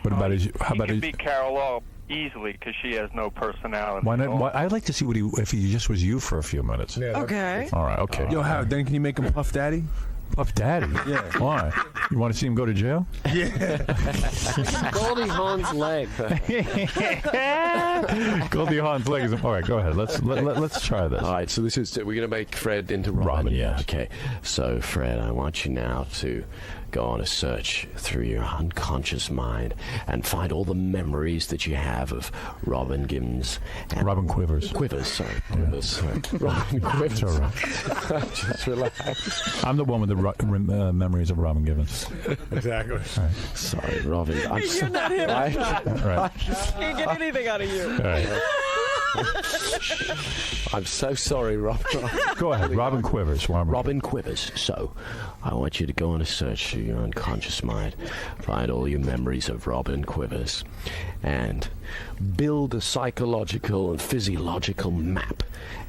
What about his? How about He his? could be Carol Alt easily because she has no personality. Why not? I'd like to see if he just was you for a few minutes. Yeah, okay. All right. Okay. Yo, Howard, then can you make him Puff Daddy? Puff Daddy? Yeah. Why? You want to see him go to jail? Yeah. Goldie Hawn's leg. Goldie Hawn's leg is... All right, go ahead. Let's try this. All right, so this is... We're going to make Fred into Robin. Yes. Okay, so Fred, I want you now to go on a search through your unconscious mind and find all the memories that you have of Robin Gibbons. And Robin Quivers. Sorry. Robin Quivers. It's all right. Just relax. I'm the one with the memories of Robin Gibbons. Exactly. All right. Sorry, Robin. You're not him. Right. Can't get anything out of you. All right. I'm so sorry, Rob. Go ahead. Robin Quivers. Robin Quivers. So, I want you to go on a search through your unconscious mind, find all your memories of Robin Quivers, and build a psychological and physiological map,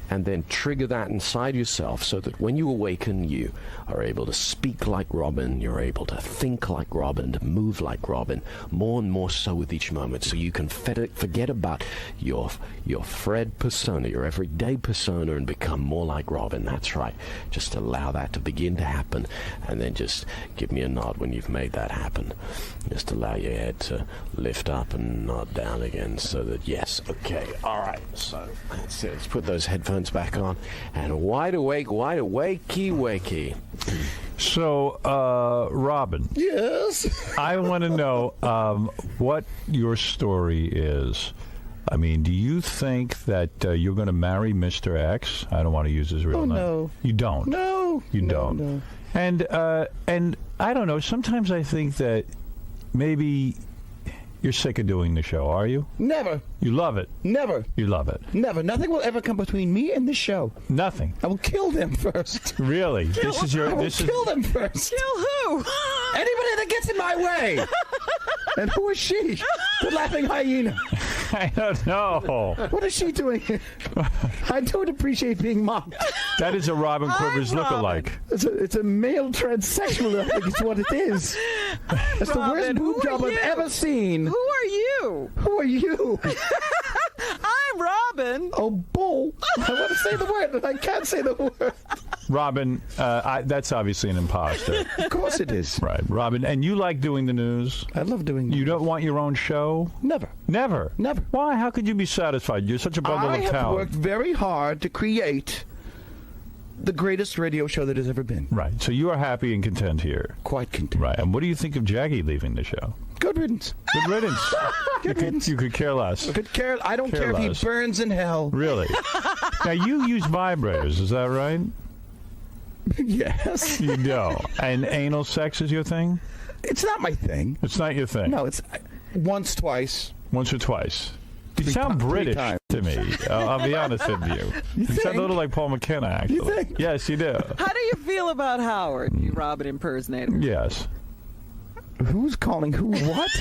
and then trigger that inside yourself so that when you awaken, you are able to speak like Robin, you're able to think like Robin, to move like Robin, more and more so with each moment, so you can forget about your Fred persona, your everyday persona, and become more like Robin. That's right. Just allow that to begin to happen, and then just give me a nod when you've made that happen. Just allow your head to lift up and nod down again, so that, yes, okay, all right, so that's it. Let's put those headphones back on, and wide awakey. So, Robin. Yes. I want to know what your story is. I mean, do you think that you're going to marry Mr. X? I don't want to use his real name. No. You don't? No. You don't? No. And I don't know, sometimes I think that maybe you're sick of doing the show, are you? Never. You love it? Never. You love it? Never. Nothing will ever come between me and the show. Nothing? I will kill them first. Really? I will kill them first. Kill who? Anybody that gets in my way. And who is she? The laughing hyena. I don't know. What is she doing here? I don't appreciate being mocked. That is a Robin Quivers lookalike. It's a male transsexual, I think it's what it is. It's the worst boob job I've ever seen. Who are you? Who are you? I'm Robin. Oh, bull. I want to say the word, but I can't say the word. Robin, that's obviously an imposter. Of course it is. Right, Robin. And you like doing the news? I love doing news. You don't want your own show? Never. Never? Never. Why? How could you be satisfied? You're such a bundle I of have talent. worked very hard to create the greatest radio show that has ever been. Right. So you are happy and content here. Quite content. Right. And what do you think of Jackie leaving the show? Good riddance. Good riddance. You could care less. I don't care if less. he burns in hell. Really? Now, you use vibrators, is that right? Yes. You do. And anal sex is your thing? It's not my thing. It's not your thing? No, it's once, twice. Once or twice. You sound British to me. I'll be honest with you. You sound a little like Paul McKenna, actually. You think? Yes, you do. How do you feel about Howard, you Robin impersonator? Yes. Who's calling who what?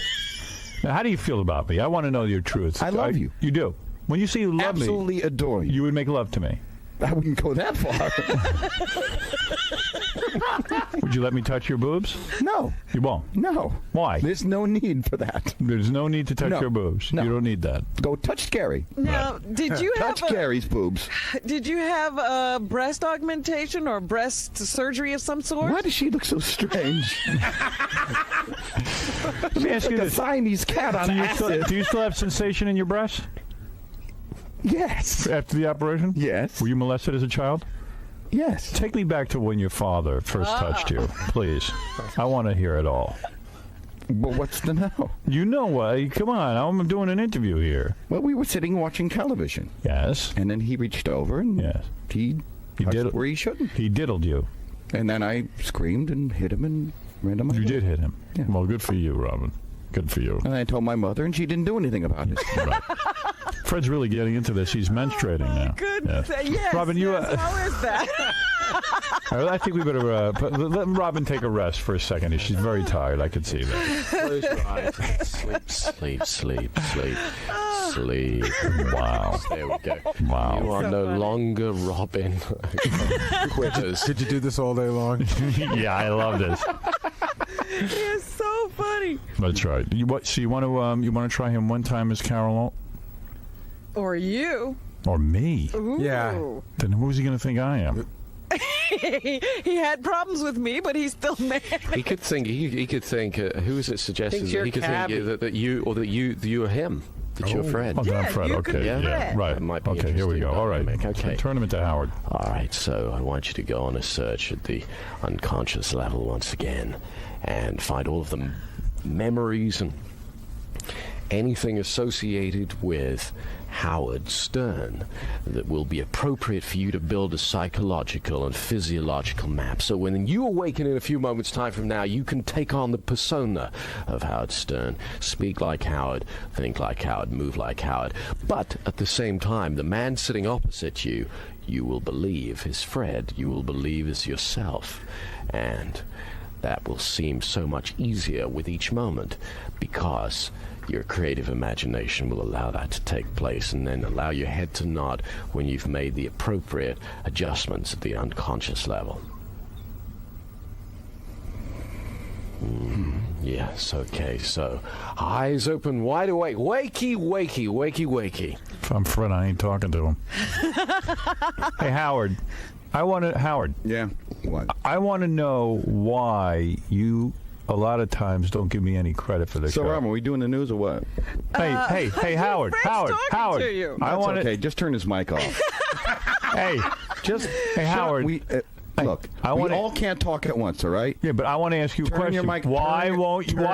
Now, how do you feel about me? I want to know your truth. I love you. You do. When you say you love me. Absolutely adore you. You would make love to me. I wouldn't go that far. Would you let me touch your boobs? No. You won't? No. Why? There's no need for that. There's no need to touch your boobs. No. You don't need that. Go touch Gary. Now, did you touch Gary's boobs? Did you have a breast augmentation or breast surgery of some sort? Why does she look so strange? Let me ask you like this. a Siamese cat on acid. Do you still have sensation in your breast? Yes. After the operation? Yes. Were you molested as a child? Yes. Take me back to when your father first touched you, please. I want to hear it all. But what's the know? You know what? Come on, I'm doing an interview here. Well, we were sitting watching television. Yes. And then he reached over and he touched where he shouldn't. He diddled you. And then I screamed and hit him and Right on my You head. did hit him. Yeah. Well, good for you, Robin. Good for you. And I told my mother, and she didn't do anything about it. Right. Fred's really getting into this. He's menstruating now. Goodness. Yes. Robin, you. How is that? I think we better let Robin take a rest for a second. She's very tired. I can see that. Close your eyes. Sleep, sleep, sleep, sleep, sleep. Wow. There we go. Wow. You are So no funny. longer Robin. Quitters. Did you do this all day long? Yeah, I love this. It's so funny. That's right. So you want to try him one time as Carol Or you. or me? Ooh. Yeah. Then who's he going to think I am? He had problems with me, but he's still mad. He could think. He could think. Who is it suggested Thinks that you're he could cabbie. think that you are him. That you're Fred. Oh, then I'm Fred. you Okay. could be Yeah. Fred. Right. That might be Okay. Here we go. interesting All right. dynamic. Okay. Turn him into Howard. All right, so I want you to go on a search at the unconscious level once again and find all of the memories and anything associated with Howard Stern that will be appropriate for you to build a psychological and physiological map. So when you awaken in a few moments' time from now, you can take on the persona of Howard Stern, speak like Howard, think like Howard, move like Howard. But at the same time, the man sitting opposite you, you will believe is Fred. You will believe is yourself. And that will seem so much easier with each moment because your creative imagination will allow that to take place and then allow your head to nod when you've made the appropriate adjustments at the unconscious level. Yes, okay, so eyes open, wide awake, wakey, wakey, wakey, wakey. If I'm Fred, I ain't talking to him. Hey, Howard. Howard. Yeah. What? I want to know why you a lot of times don't give me any credit for the So, show. Robin, are we doing the news or what? Hey, Howard. Talking to you. I want okay. Just turn his mic off. Hey, Hey, Howard. Look, I we wanna- all can't talk at once, all right? Yeah, but I want to ask you a Turn question. your mic. Why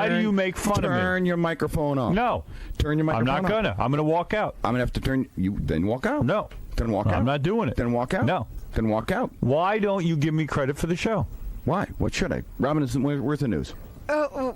do you make fun of me? Turn your microphone off. No. Turn your I'm microphone not gonna. off. I'm gonna walk out. I'm gonna have to turn you. Then walk out. No. Then walk out. I'm not doing it. Then walk out. No. Then walk out. Why don't you give me credit for the show? Why? What should I? Robin, where's the news? Oh,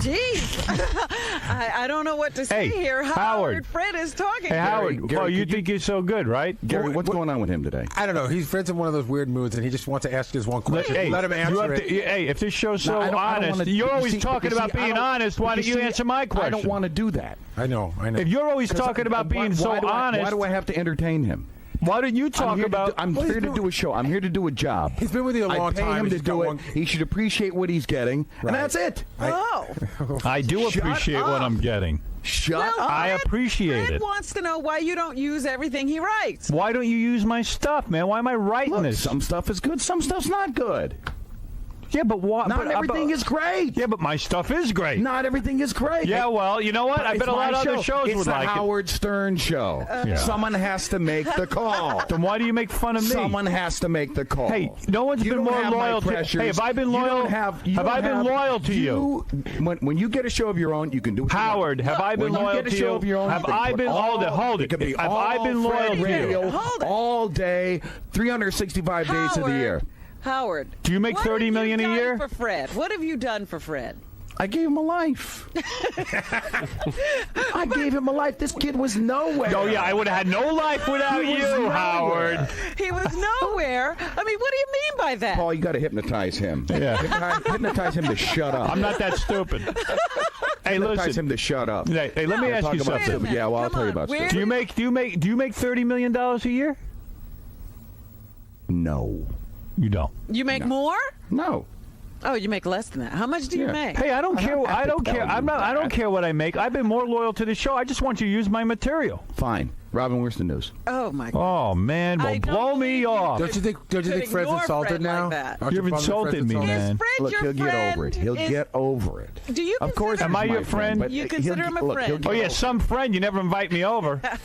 geez. I don't know what to say Hey, here. Howard. Fred is talking. Hey, Howard. Gary, well, you could you- think you're so good, right? Gary, what's going on with him today? I don't know. Fred's in one of those weird moods, and he just wants to ask us one question. Hey, Let him you answer have it. to- hey, if this show's so No, I don't honest, wanna- you're you always see- talking you see, about I being don't- honest. Why don't you answer my question? I don't want to do that. I know. If you're always talking about being so honest, why do I have to entertain him? why don't you talk about? I'm here to do a show. I'm here to do a job. He's been with you a long I pay time. him to He's do got it. one- He should appreciate what he's getting, Right. and that's it. I do Shut appreciate what up. I'm getting. Shut Well, up. I appreciate Fred it. wants to know why you don't use everything he writes. Why don't you use my stuff, man? Why am I writing Look, this? some stuff is good. Some stuff's not good. Yeah, but what? Not everything is great. Yeah, but my stuff is great. Not everything is great. Yeah, well, you know what? I It's bet a lot my of other show. shows it's would the like Howard Stern show. Yeah. Someone has to make the call. Then why do you make fun of me? Someone has to make the call. Hey, no one's You been don't more have my loyal to. pressures. Hey, have I been You loyal? don't have I been loyal to you? When you get a show of your own, you can do what Howard, you want. have I been When loyal you get a to show you? of your own, Have you can I put been? all- Hold it. It could be Have all I been loyal Fred to you? Radio Hold it. all day, 365 days of the year. Howard. Do you make what $30 have million you a done year? for Fred? What have you done for Fred? I gave him a life. I gave him a life. This kid was nowhere. Oh yeah, I would have had no life without He was you, nowhere. Howard. He was nowhere. I mean, what do you mean by that? Paul, you got to hypnotize him. Yeah. Hypnotize him to shut up. I'm not that stupid. Hey, Hypnotize listen. him to shut up. Hey, let me ask Talk you about something. stupid. Yeah, well, I'll tell you about Where- stupid. Do you make $30 million a year? No. You don't. You make more? No. Oh, you make less than that. How much do you Yeah. make? Hey, I don't care. have I to don't tell care. you I don't that. care what I make. I've been more loyal to the show. I just want you to use my material. Fine. Robin, where's the news? Oh my God. Oh man, well, I don't blow me believe you off. Don't you think could Fred's ignore insulted Fred now? like that. Aren't you You've bummed that Fred's insulted me, insulted? man. Is Fred Look, your he'll get friend? over it. He'll get over it. Do you Of course, Am I he's your my friend? but You he'll consider get- him a look, friend. he'll get Oh yeah, over some friend. You never invite me over. it.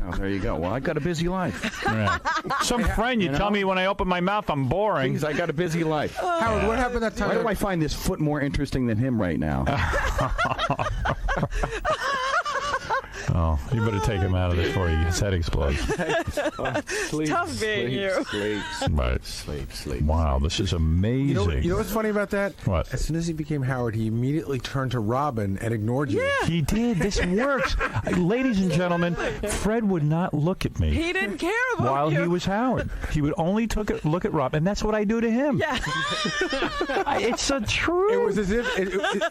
Oh, there you go. Well, I got a busy life. Yeah. Some friend. You tell me when I open my mouth, I'm boring. Things I got a busy life. Howard, what happened that time? Why do I find this foot more interesting than him right now? Oh, you better take him out of this before his head explodes. Sleep, Tough being you. Sleep. Wow, this is amazing. You know what's funny about that? What? As soon as he became Howard, he immediately turned to Robin and ignored you. Yeah. He did. This works. Ladies and gentlemen, Fred would not look at me. He didn't care about while you. he was Howard. He would only look at Rob, and that's what I do to him. Yeah. It's a truth. It was as if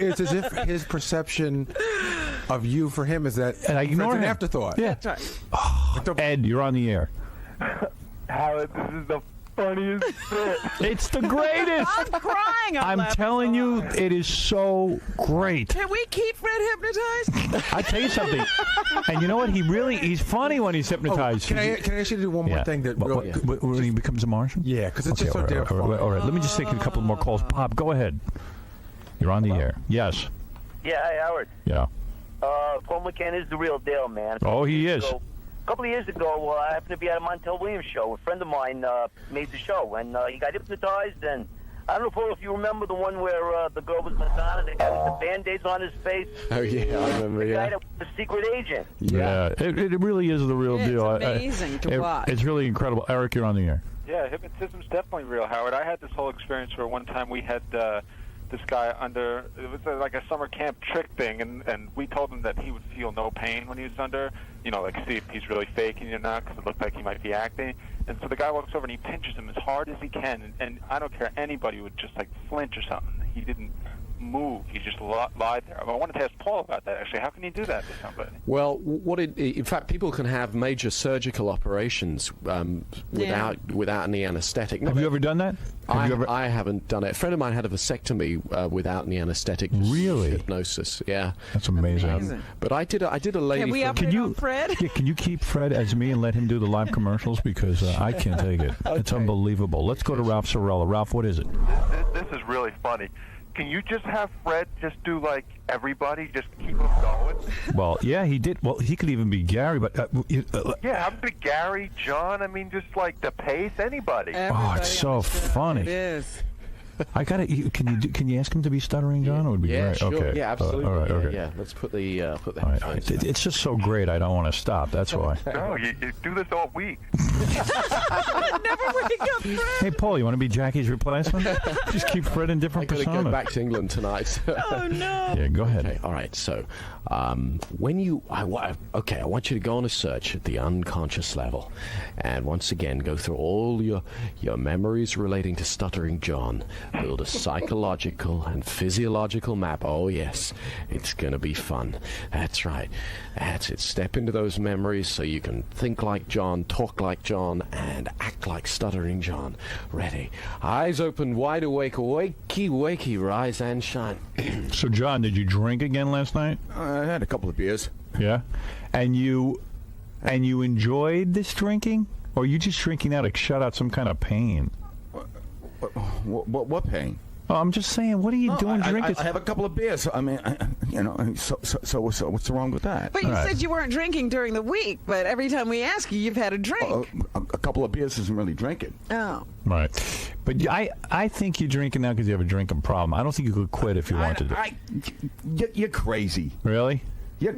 it's as if his perception of you for him is that And I ignore Fred's an him. afterthought. Yeah. That's right. Ed, you're on the air. Howard, this is the funniest bit. It's the greatest. I'm crying. I'm telling you, it is so great. Can we keep Fred hypnotized? I tell you something, and you know what? He's funny when he's hypnotized. Can I ask you to do one more thing? When he becomes a Martian? Yeah, because it's Okay, just so all damn right, fun. all right. Let me just take a couple more calls. Pop, go ahead. You're on the air. Yes. Yeah, hi, Howard. Yeah. Paul McCann is the real deal, man. Oh, he is. A couple of years ago, I happened to be at a Montel Williams show. A friend of mine made the show, and he got hypnotized. And I don't know, Paul, if you remember the one where the girl was Madonna, the guy with the Band-Aids on his face. Oh, yeah, I remember, The guy that was the secret agent. Yeah. It really is the real deal. It's amazing to watch. It's really incredible. Eric, you're on the air. Yeah, hypnotism's definitely real, Howard. I had this whole experience where one time we had this guy under, it was like a summer camp trick thing, and we told him that he would feel no pain when he was under, like see if he's really faking or not, because it looked like he might be acting. And so the guy walks over and he pinches him as hard as he can, and I don't care, anybody would just like flinch or something. He didn't move. He just lied there. I wanted to ask Paul about that, actually. How can you do that to somebody? Well, in fact, people can have major surgical operations without any anesthetic. Have you ever done that? I haven't done it. A friend of mine had a vasectomy without any anesthetic. Really? Hypnosis. Yeah. That's amazing. But I did a lady. Can we operate on Fred? Yeah, can you keep Fred as me and let him do the live commercials? Because I can't take it. Okay. It's unbelievable. Let's go to Ralph Sorella. Ralph, what is it? This is really funny. Can you just have Fred just do like everybody, just keep him going? Well, yeah, he did. Well, he could even be Gary, but Yeah, I'm big Gary, John. I mean, just like the pace, anybody. it's so funny. It is. I got it. Can you ask him to be Stuttering John? It would be great. Sure. Okay. Yeah, absolutely. All right. Okay. Yeah. Let's put the Right. It's just so great. I don't want to stop. That's why. No, you do this all week. Never wake up, Fred. Hey, Paul, you want to be Jackie's replacement? Just keep Fred in different I got to personas. go back to England tonight. Oh no. Yeah, go ahead. Okay, all right. So, when I want you to go on a search at the unconscious level, and once again go through all your memories relating to Stuttering John. Build a psychological and physiological map. Oh yes, it's gonna be fun. That's right. That's it. Step into those memories so you can think like John, talk like John, and act like Stuttering John. Ready? Eyes open, wide awake, wakey, rise and shine. So, John, did you drink again last night? I had a couple of beers. Yeah, and you enjoyed this drinking, or are you just drinking out to shut out some kind of pain? What pain? Oh, I'm just saying, what are you doing drinking? I have a couple of beers. I mean, so what's wrong with that? But you said you weren't drinking during the week, but every time we ask you, you've had a drink. A couple of beers isn't really drinking. Oh. Right. But I think you're drinking now because you have a drinking problem. I don't think you could quit if you wanted to. You're crazy. Really?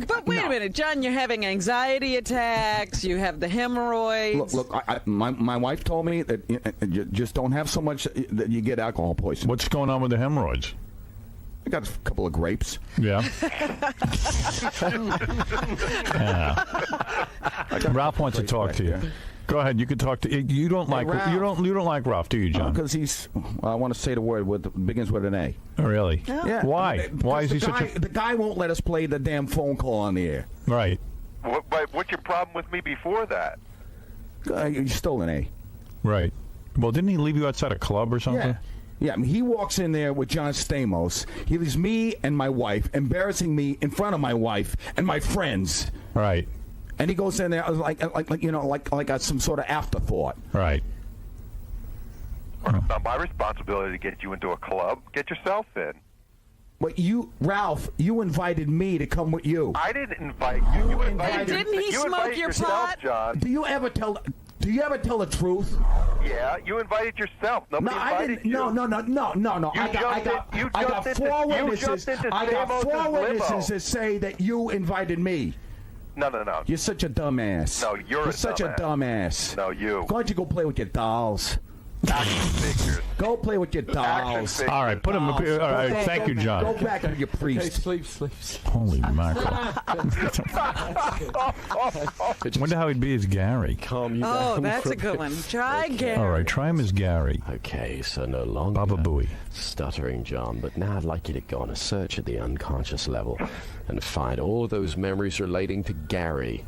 But wait a minute, John, you're having anxiety attacks, you have the hemorrhoids. Look, my wife told me that you just don't have so much that you get alcohol poisoning. What's going on with the hemorrhoids? I got a couple of grapes. Yeah. Ralph wants to talk to you. Go ahead. You can talk to. You don't like. You don't like Ralph, do you, John? Because he's. Well, I want to say the word begins with an A. Oh, really? Yeah. Why? Why is he such a? The guy won't let us play the damn phone call on the air. Right. What's your problem with me before that? He's still an A. Right. Well, didn't he leave you outside a club or something? Yeah. Yeah, I mean, he walks in there with John Stamos. He leaves me and my wife, embarrassing me in front of my wife and my friends. Right. And he goes in there like some sort of afterthought. Right. It's not my responsibility to get you into a club. Get yourself in. But you, Ralph, you invited me to come with you. I didn't invite you. You invited. Didn't he you smoke your yourself, pot? John. Do you ever tell the truth? Yeah, you invited yourself. Nobody invited you. No. I got four witnesses. I got four witnesses that say that you invited me. No. You're such a dumbass. No, you're a such a dumbass. No, you. Why don't you go play with your dolls? Action figures. Go play with your dolls. All right, put him. All right, thank you, John. Go back on your priest. Sleep. Holy mackerel! Wonder how he'd be as Gary. Calm you Oh, down. that's a good one. Try Gary. All right, try him as Gary. Okay, so no longer Baba Booey. stuttering John, but now I'd like you to go on a search at the unconscious level and find all of those memories relating to Gary.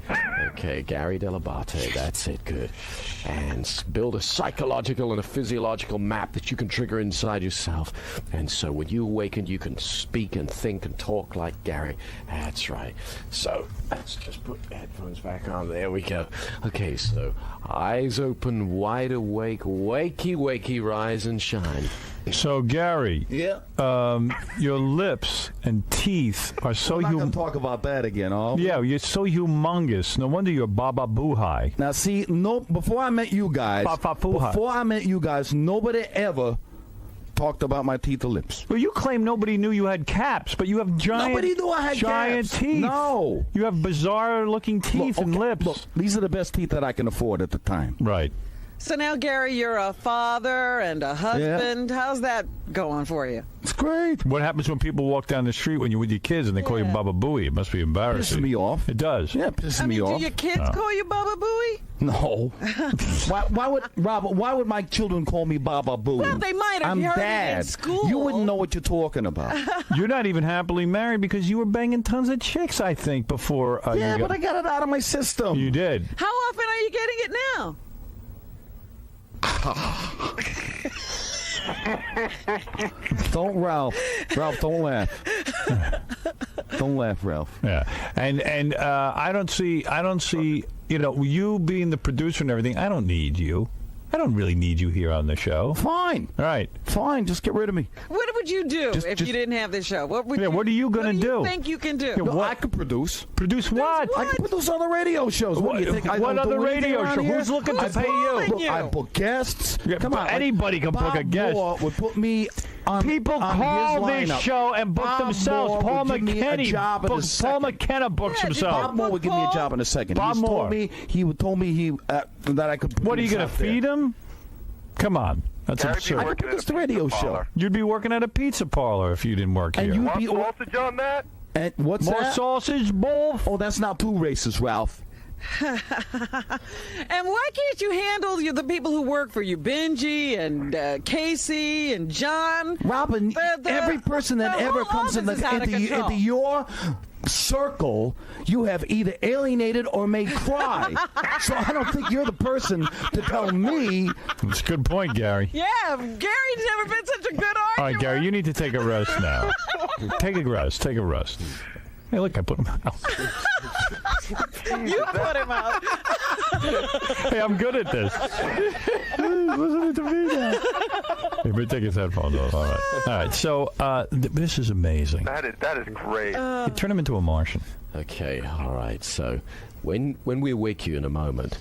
Okay, Gary Delabate, that's it, good. And build a psychological and a physiological map that you can trigger inside yourself. And so when you awaken, you can speak and think and talk like Gary. That's right. So let's just put the headphones back on. There we go. Okay, so eyes open, wide awake, wakey, rise and shine. So Gary, Yeah. your lips and teeth are so I'm not going to talk about that again, Yeah, you're so humongous. No wonder you're Baba Boohai. Now, see, before I met you guys, nobody ever talked about my teeth or lips. Well, you claim nobody knew you had caps, but you have Nobody knew I had giant caps. teeth. No. You have bizarre-looking teeth and lips. Look, these are the best teeth that I can afford at the time. Right. So now, Gary, you're a father and a husband. How's that going for you? It's great. What happens when people walk down the street when you're with your kids and they call you Baba Booey? It must be embarrassing. Pisses me off. It does. Yeah, it pisses me off. Do your kids call you Baba Booey? No. Why would my children call me Baba Booey? Well, they might have. I'm You heard dad. it in school. You wouldn't know what you're talking about. You're not even happily married because you were banging tons of chicks, I think, before but I got it out of my system. You did. How often are you getting it now? Don't, Ralph, don't laugh. Don't laugh, Ralph. Yeah, and I don't see, you being the producer and everything. I don't need you. I don't really need you here on the show. Fine. All right. Fine. Just get rid of me. What would you do if you didn't have this show? What are you going to do? What do you think you can do? No, I could produce. Produce what? I can produce other radio shows. What do you think? What other radio show? Who's looking to pay you? Look, I book guests. Come on. Anybody can book a guest. Bob Moore would put me on People on call his this lineup. show and book Bob themselves. Moore Paul would give me a job in a Paul second. McKenna books himself. Bob Moore would give me a job in a second. Bob Moore. He told me that I could. What are you going to feed him? Come on. That's absurd. I could produce the radio show. You'd be working at a pizza parlor if you didn't work here. And you'd be sausage on that? And what's More that? sausage, bull? Oh, that's not too racist, Ralph. And why can't you handle the people who work for you, Benji and Casey and John? Robin, every person that ever comes into your circle, you have either alienated or made cry. So I don't think you're the person to tell me. That's a good point, Gary. Yeah, Gary's never been such a good arguer. All right, Gary, you need to take a rest now. Take a rest. Hey, look, I put him out. You put him out. Hey, I'm good at this. Listen to me now. He better take his headphones off. All right. So this is amazing. That is great. You turn him into a Martian. Okay, all right. So when we wake you in a moment,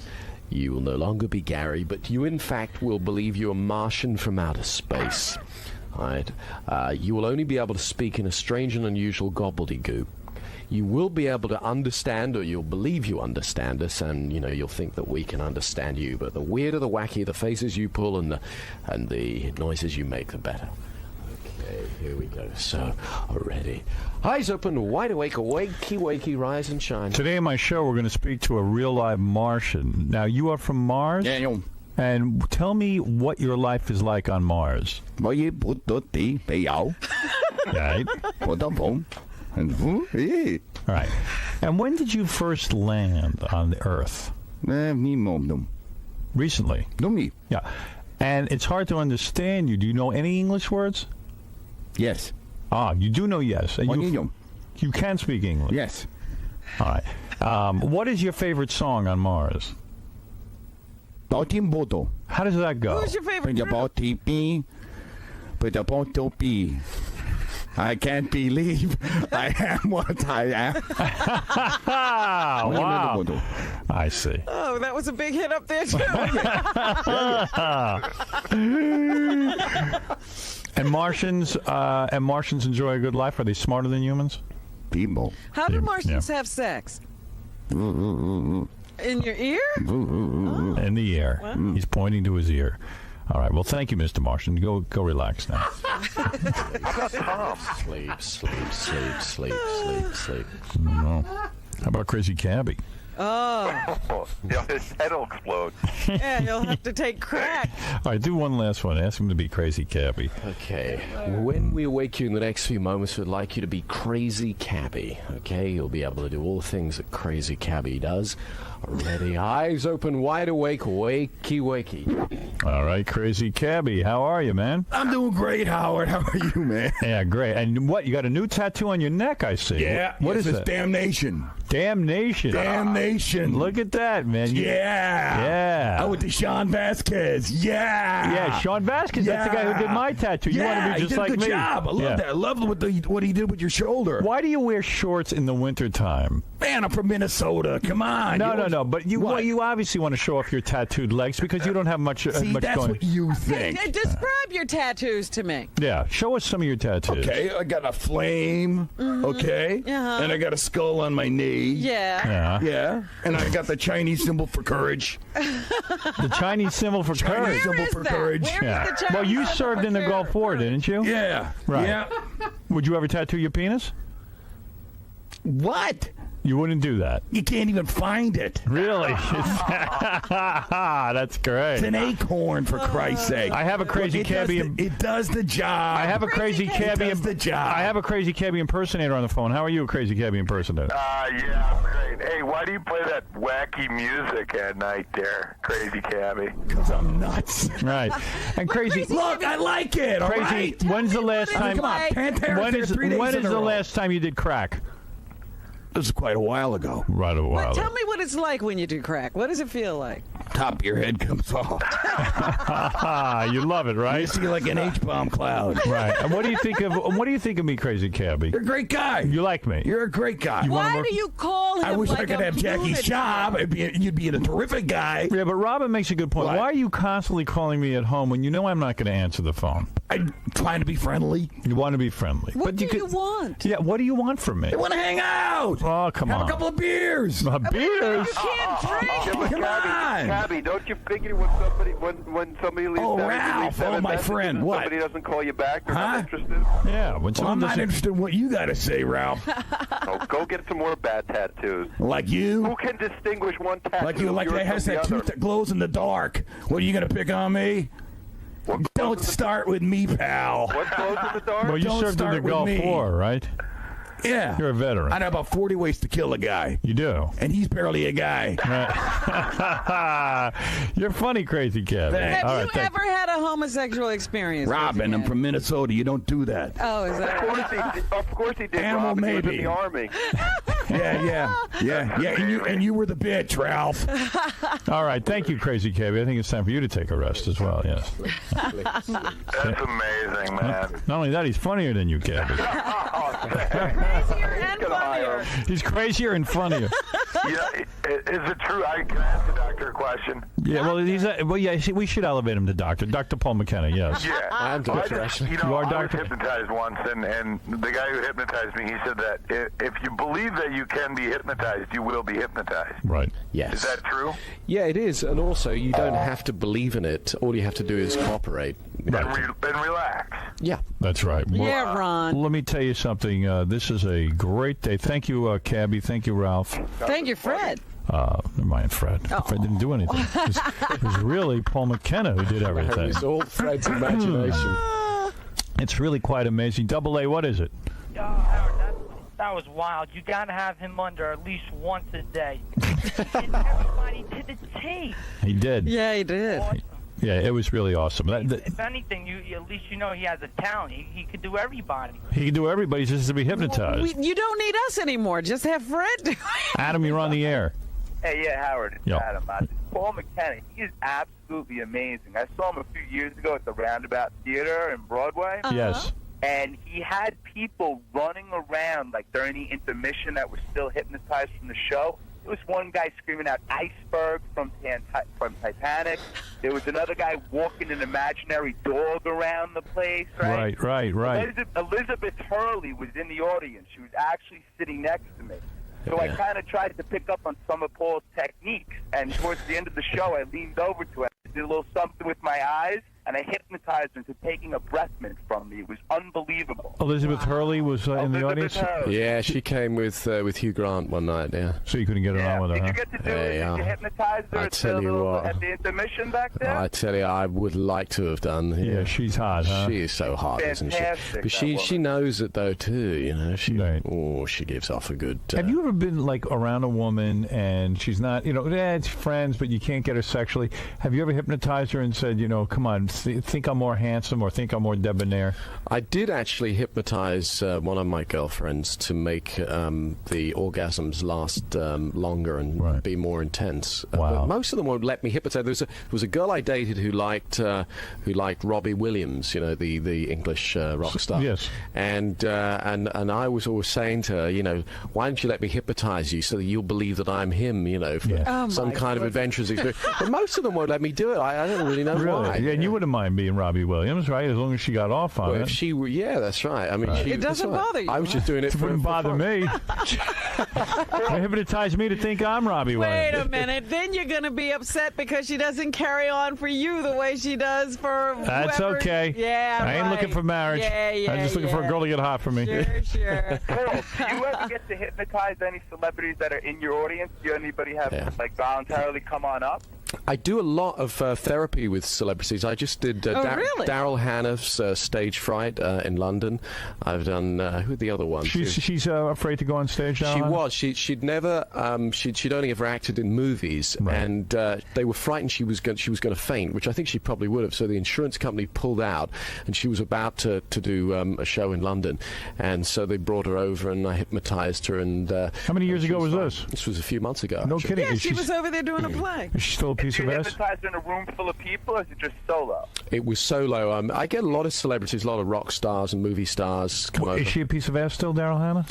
you will no longer be Gary, but you in fact will believe you're a Martian from outer space. All right. You will only be able to speak in a strange and unusual gobbledygook. You will be able to understand, or you'll believe you understand us, and you'll think that we can understand you. But the weirder, the wackier the faces you pull, and the noises you make, the better. Okay, here we go. So, ready. Eyes open, wide awake, wakey, rise and shine. Today on my show, we're going to speak to a real live Martian. Now, you are from Mars? Daniel. And tell me what your life is like on Mars. Right. All right. And when did you first land on the Earth? Recently? Yeah. And it's hard to understand you. Do you know any English words? Yes. Ah, you do know yes. And you can speak English? Yes. All right. What is your favorite song on Mars? How does that go? Who's your favorite group? I can't believe I am what I am. Wow. I see. Oh, that was a big hit up there, too. And Martians enjoy a good life? Are they smarter than humans? People. How do Martians have sex? In your ear? In the ear. Wow. He's pointing to his ear. All right. Well, thank you, Mr. Martian. Go relax now. Sleep. No. How about Crazy Cabby? Oh. Yeah, his head will explode. Yeah, you'll have to take crack. All right, do one last one. Ask him to be Crazy Cabby. Okay. When we wake you in the next few moments, we'd like you to be Crazy Cabby. Okay? You'll be able to do all the things that Crazy Cabby does. Ready, eyes open, wide awake, wakey. All right, Crazy Cabby. How are you, man? I'm doing great, Howard. How are you, man? Yeah, great. And what? You got a new tattoo on your neck, I see. Yeah. What is it? that? Damnation. Damnation. Look at that, man. Yeah. I went to Sean Vasquez. Yeah, Sean Vasquez. That's the guy who did my tattoo. You want to be just he did like a good me. job. I love that. I love what he did with your shoulder. Why do you wear shorts in the wintertime? Man, I'm from Minnesota. Come on. No. But you obviously want to show off your tattooed legs because you don't have much. See, much that's going. what you think. Describe your tattoos to me. Yeah, show us some of your tattoos. Okay, I got a flame. Okay, and I got a skull on my knee. Yeah. And I got the Chinese symbol for courage. The Chinese symbol for courage. Symbol for courage. Where is the Well, you Chinese served in the Gulf War, didn't you? Yeah. Right. Yeah. Would you ever tattoo your penis? What? You wouldn't do that. You can't even find it. Really? That's great. It's an acorn, for Christ's sake. I have a Crazy Cabby. It does the job. I have a Crazy Cabby. It does the job. I have a Crazy Cabby impersonator on the phone. How are you, a Crazy Cabby impersonator? Yeah, I'm great. Hey, why do you play that wacky music at night there, Crazy Cabby? Because I'm nuts. Right. And Crazy. Look, I like it. All Crazy. right. When's the last time? Come on, Pantera. When is the last time you did crack? This was quite a while ago. Right, a while Tell ago. me what it's like when you do crack. What does it feel like? Top of your head comes off. You love it, right? You see like an H-bomb cloud. Right. And what do you think of me, Crazy Cabby? You're a great guy. You like me? You're a great guy. Why do you call him? I wish like I could a have Jackie's lunatic? job. You'd be a terrific guy. Yeah, but Robin makes a good point. What? Why are you constantly calling me at home when you know I'm not going to answer the phone? I'm trying to be friendly. You want to be friendly. What but do you want? Yeah, what do you want from me? I want to hang out. Oh, come Have on. a couple of beers. Beers? You can't drink. Come on. Cabby, don't you figure when somebody leaves Oh, down, Ralph. Oh, my friend. What? Somebody doesn't call you back. They're not interested. Yeah. When Well, I'm someone not doesn't- interested in what you got to say, Ralph. Oh, go get some more bad tattoos. Like you? Who can distinguish one tattoo? Like you, like of that yours has from that the tooth other? that glows in the dark. What, are you going to pick on me? Don't start with me, pal. What glows in the dark? Well, you Don't served in start the with Gulf me. War, right? Yeah. You're a veteran. I know about 40 ways to kill a guy. You do. And he's barely a guy. You're funny, Crazy Cabby. Thanks. Have All you right, thank- ever had a homosexual experience? Robin, I'm from Minnesota. You don't do that. Oh, is that Of course he did. Animal Robin. He was maybe. in the army. Yeah. And you were the bitch, Ralph. All right, thank you, Crazy Cabby. I think it's time for you to take a rest as well. Yes. That's amazing, man. Not only that, he's funnier than you, Cabby. crazier and funnier? He's crazier and funnier. Yeah, is it true? I can ask the doctor a question. Yeah, well, we should elevate him to doctor. Dr. Paul McKenna, yes. Yeah, I'm Dr. You You know, are I doctor? was hypnotized once, and the guy who hypnotized me, he said that if you believe that you can be hypnotized, you will be hypnotized. Right. Yes. Is that true? Yeah, it is. And also, you don't have to believe in it. All you have to do is cooperate. And relax. Yeah. That's right. Well, Yeah, Ron. let me tell you something. This is a great day. Thank you, Cabby. Thank you, Ralph. Thank you, Fred. Never mind, Fred. Fred didn't do anything. It was really Paul McKenna who did everything. It's all Fred's imagination. It's really quite amazing. Double A, what is it? Howard, that was wild. You gotta have him under at least once a day. He did everybody to the T. He did. Yeah, he did. Yeah, it was really awesome. If anything, you at least you know he has a talent. He could do everybody. He can do everybody just to be hypnotized. You don't need us anymore. Just have Fred do it. Adam, you're on the air. Hey, yeah, Howard, it's Yo. Adam. Paul McKenna, he is absolutely amazing. I saw him a few years ago at the Roundabout Theater in Broadway. Yes. And he had people running around, like, during the intermission that were still hypnotized from the show. There was one guy screaming out "Iceberg" from Titanic. There was another guy walking an imaginary dog around the place, right? Right. Elizabeth Hurley was in the audience. She was actually sitting next to me. So I kind of tried to pick up on some of Paul's techniques. And towards the end of the show, I leaned over to him, did a little something with my eyes, and I hypnotized her into taking a breath mint from me. It was unbelievable. Elizabeth Hurley was in the audience? Yeah, she came with Hugh Grant one night, yeah. So you couldn't get her on with her, Did you get to do it? Did you hypnose her I tell you what. at the intermission back there? I tell you, I would like to have done. Yeah, she's hot, huh? She is so hot, isn't she? Fantastic, But she knows it, though, too, you know. She gives off a good... Have you ever been, like, around a woman and she's not, it's friends, but you can't get her sexually? Have you ever hypnotized her and said, come on, think I'm more handsome or think I'm more debonair? I did actually hypnotize one of my girlfriends to make the orgasms last longer and be more intense. But most of them won't let me hypnotize. There was a girl I dated who liked Robbie Williams, the English rock star. Yes. And I was always saying to her, why don't you let me hypnotize you so that you'll believe that I'm him, for some kind of adventurous experience. But most of them won't let me do it. I don't really know why. Yeah, and you wouldn't mind being Robbie Williams, right? As long as she got off on it. Yeah, that's right. I mean, it doesn't bother you. I was just doing it. It wouldn't bother me. They hypnotized me to think I'm Robbie Williams. Wait a minute. Then you're going to be upset because she doesn't carry on for you the way she does for That's whoever. okay. Yeah, I ain't looking for marriage. I'm just looking for a girl to get hot for me. Sure. Cool. Do you ever get to hypnotize any celebrities that are in your audience? Do anybody have voluntarily come on up? I do a lot of therapy with celebrities. I just did Daryl Hannah's Stage Fright in London. I've done who are the other ones? She's afraid to go on stage now. She was. She'd never. She'd only ever acted in movies, and they were frightened she was going to faint, which I think she probably would have. So the insurance company pulled out, and she was about to do a show in London, and so they brought her over, and I hypnotized her. And how many years ago was this? This was a few months ago. No actually. kidding. Yeah, she was over there doing a play. Is she still a piece of ass? Hypnotized in a room full of people, or is it just solo? It was solo. I get a lot of celebrities, a lot of rock stars and movie stars come over. Is she a piece of ass still, Daryl Hannah?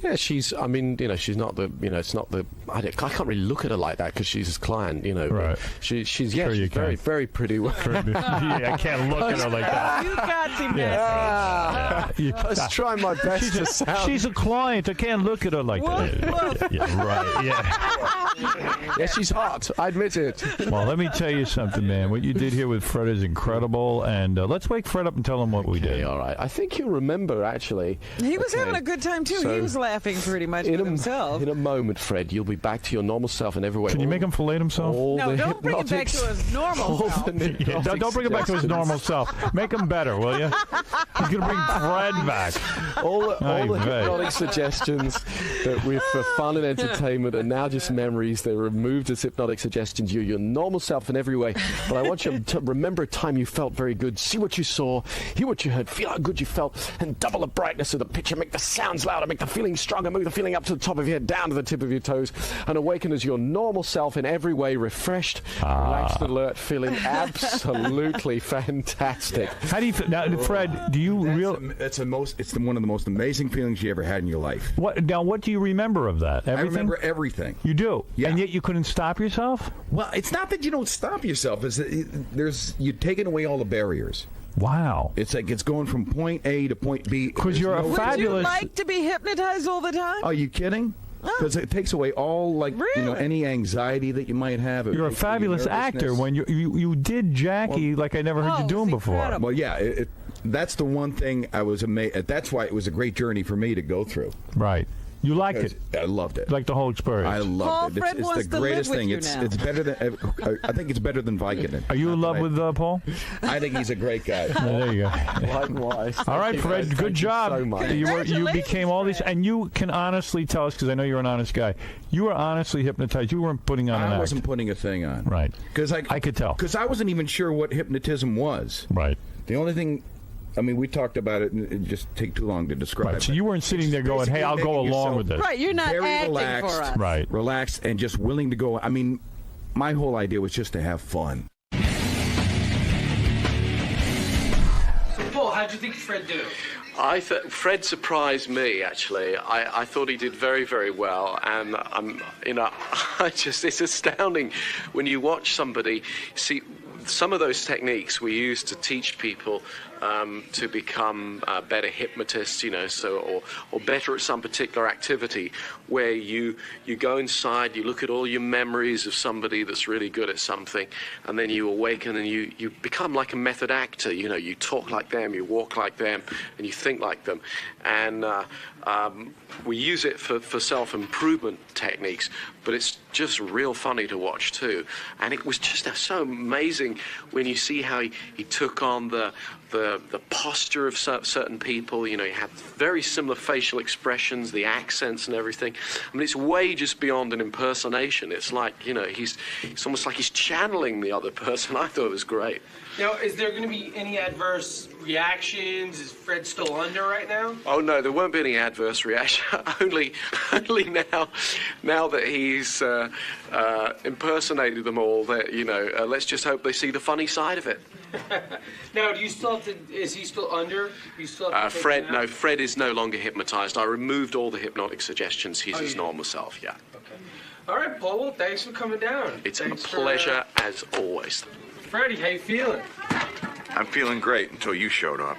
Yeah, she's. I mean, she's not the. It's not the. I can't really look at her like that because she's his client. Right. She's she's you very, very pretty. Yeah, I can't look at her like that. You got the message. I was trying my best to sound. She's a client. I can't look at her like that. Yeah, right. Yeah. Yeah, she's hot. I admit it. Well, let me tell you something, man. What you did here with Fred is incredible, and let's wake Fred up and tell him what we did. All right. I think he'll remember, actually. He was having a good time, too. So, he was laughing pretty much with himself. In a moment, Fred, you'll be back to your normal self in every way. Can you make him fillet himself? No, don't bring him back to his normal self. Don't bring him back to his normal self. Make him better, will you? He's going to bring Fred back. All the hypnotic suggestions that with for fun and entertainment are now just memories. They're removed as hypnotic suggestions. You're your normal self in every way. But I want you to remember a time you felt very good. See what you saw, hear what you heard, feel how good you felt, and double the brightness of the picture. Make the sounds louder, make the feeling stronger, move the feeling up to the top of your head, down to the tip of your toes, and awaken as your normal self in every way, refreshed, relaxed, alert, feeling absolutely fantastic. How do you feel now, Fred? Do you It's one of the most amazing feelings you ever had in your life. What do you remember of that? Everything? I remember everything. You do, yeah. And yet you couldn't stop yourself. Well, it's not that you don't stop yourself. You're taking away all the barriers. Wow. It's like it's going from point A to point B. Because you're a fabulous. Would you like to be hypnotized all the time? Are you kidding? Because it takes away all any anxiety that you might have. You're a fabulous actor. When you did Jackie like I never heard you doing before. Well, yeah, that's the one thing I was amazed. That's why it was a great journey for me to go through. Right. You liked it. I loved it. Like the whole experience. I loved it. It's the greatest thing. It's better than. I think it's better than Vicodin. Are you in love with Paul? I think he's a great guy. There you go. Likewise. All right, Fred. Good job. So much. You became all these, and you can honestly tell us because I know you're an honest guy. You were honestly hypnotized. You weren't putting on an act. I wasn't putting a thing on. Right. Because I could tell. Because I wasn't even sure what hypnotism was. Right. The only thing. I mean, we talked about it, and it just take too long to describe. Right, so you weren't sitting there going, "Hey, I'll go along with this." Right, you're not very acting relaxed, for us. Right, relaxed, and just willing to go. I mean, my whole idea was just to have fun. So, Paul, how'd you think Fred do? Fred surprised me, actually. I thought he did very, very well, and it's astounding when you watch somebody see. Some of those techniques we use to teach people to become better hypnotists, or better at some particular activity, where you go inside, you look at all your memories of somebody that's really good at something, and then you awaken and you become like a method actor. You talk like them, you walk like them, and you think like them. And we use it for self-improvement techniques, but it's just real funny to watch too. And it was just so amazing when you see how he took on the posture of certain people. He had very similar facial expressions, the accents and everything. I mean, it's way just beyond an impersonation. It's like, it's almost like he's channeling the other person. I thought it was great. Now, is there going to be any adverse reactions? Is Fred still under right now? Oh no, there won't be any adverse reaction. only now that he's impersonated them all. That let's just hope they see the funny side of it. Now, do you still have to? Is he still under? You still have to take Fred, him out? no, Fred is no longer hypnotized. I removed all the hypnotic suggestions. He's his normal self. Yeah. Okay. All right, Paul. Well, thanks for coming down. It's a Thanks pleasure as always. Freddie, how you feeling? I'm feeling great until you showed up.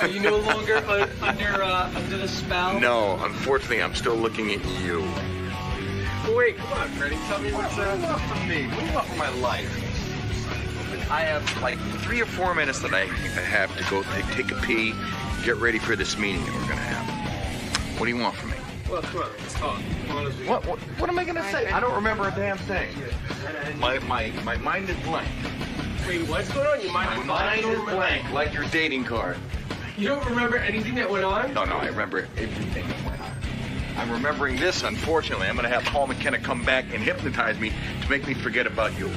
Are you no longer under the spell? No, unfortunately, I'm still looking at you. Well, wait, come on, Freddie. Tell me what's What do you want from me? What do you want from my life? I have like 3 or 4 minutes that I have to go take a pee, get ready for this meeting that we're going to have. What do you want from me? Well, come on, let's talk. What am I going to say? I don't remember a damn thing. My mind is blank. Wait, what's going on? My mind is blank, like your dating card. You don't remember anything that went on? No, I remember everything that went on. I'm remembering this, unfortunately. I'm going to have Paul McKenna come back and hypnotize me to make me forget about you.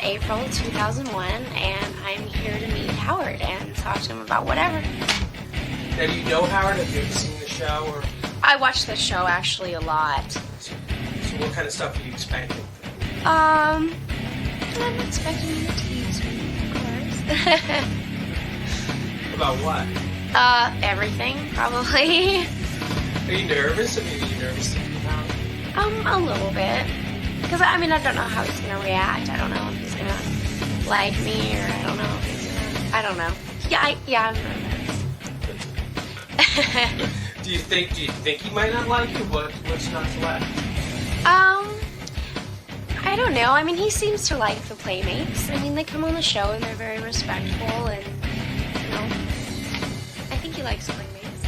April 2001, and I'm here to meet Howard and talk to him about whatever. Now, do you know Howard? Have you ever seen the show? Or I watch the show actually a lot. So what kind of stuff are you expecting? I'm expecting him to tease me, of course. About what? Everything, probably. Are you nervous? I mean, are you nervous thinking about it? A little bit. Because, I don't know how he's going to react. I don't know if he's going to like me, or I don't know if he's going to... I don't know. Yeah, I'm nervous. Do you think he might not like you? What's not to like? I don't know. He seems to like the Playmates. They come on the show and they're very respectful, and, I think he likes Playmates.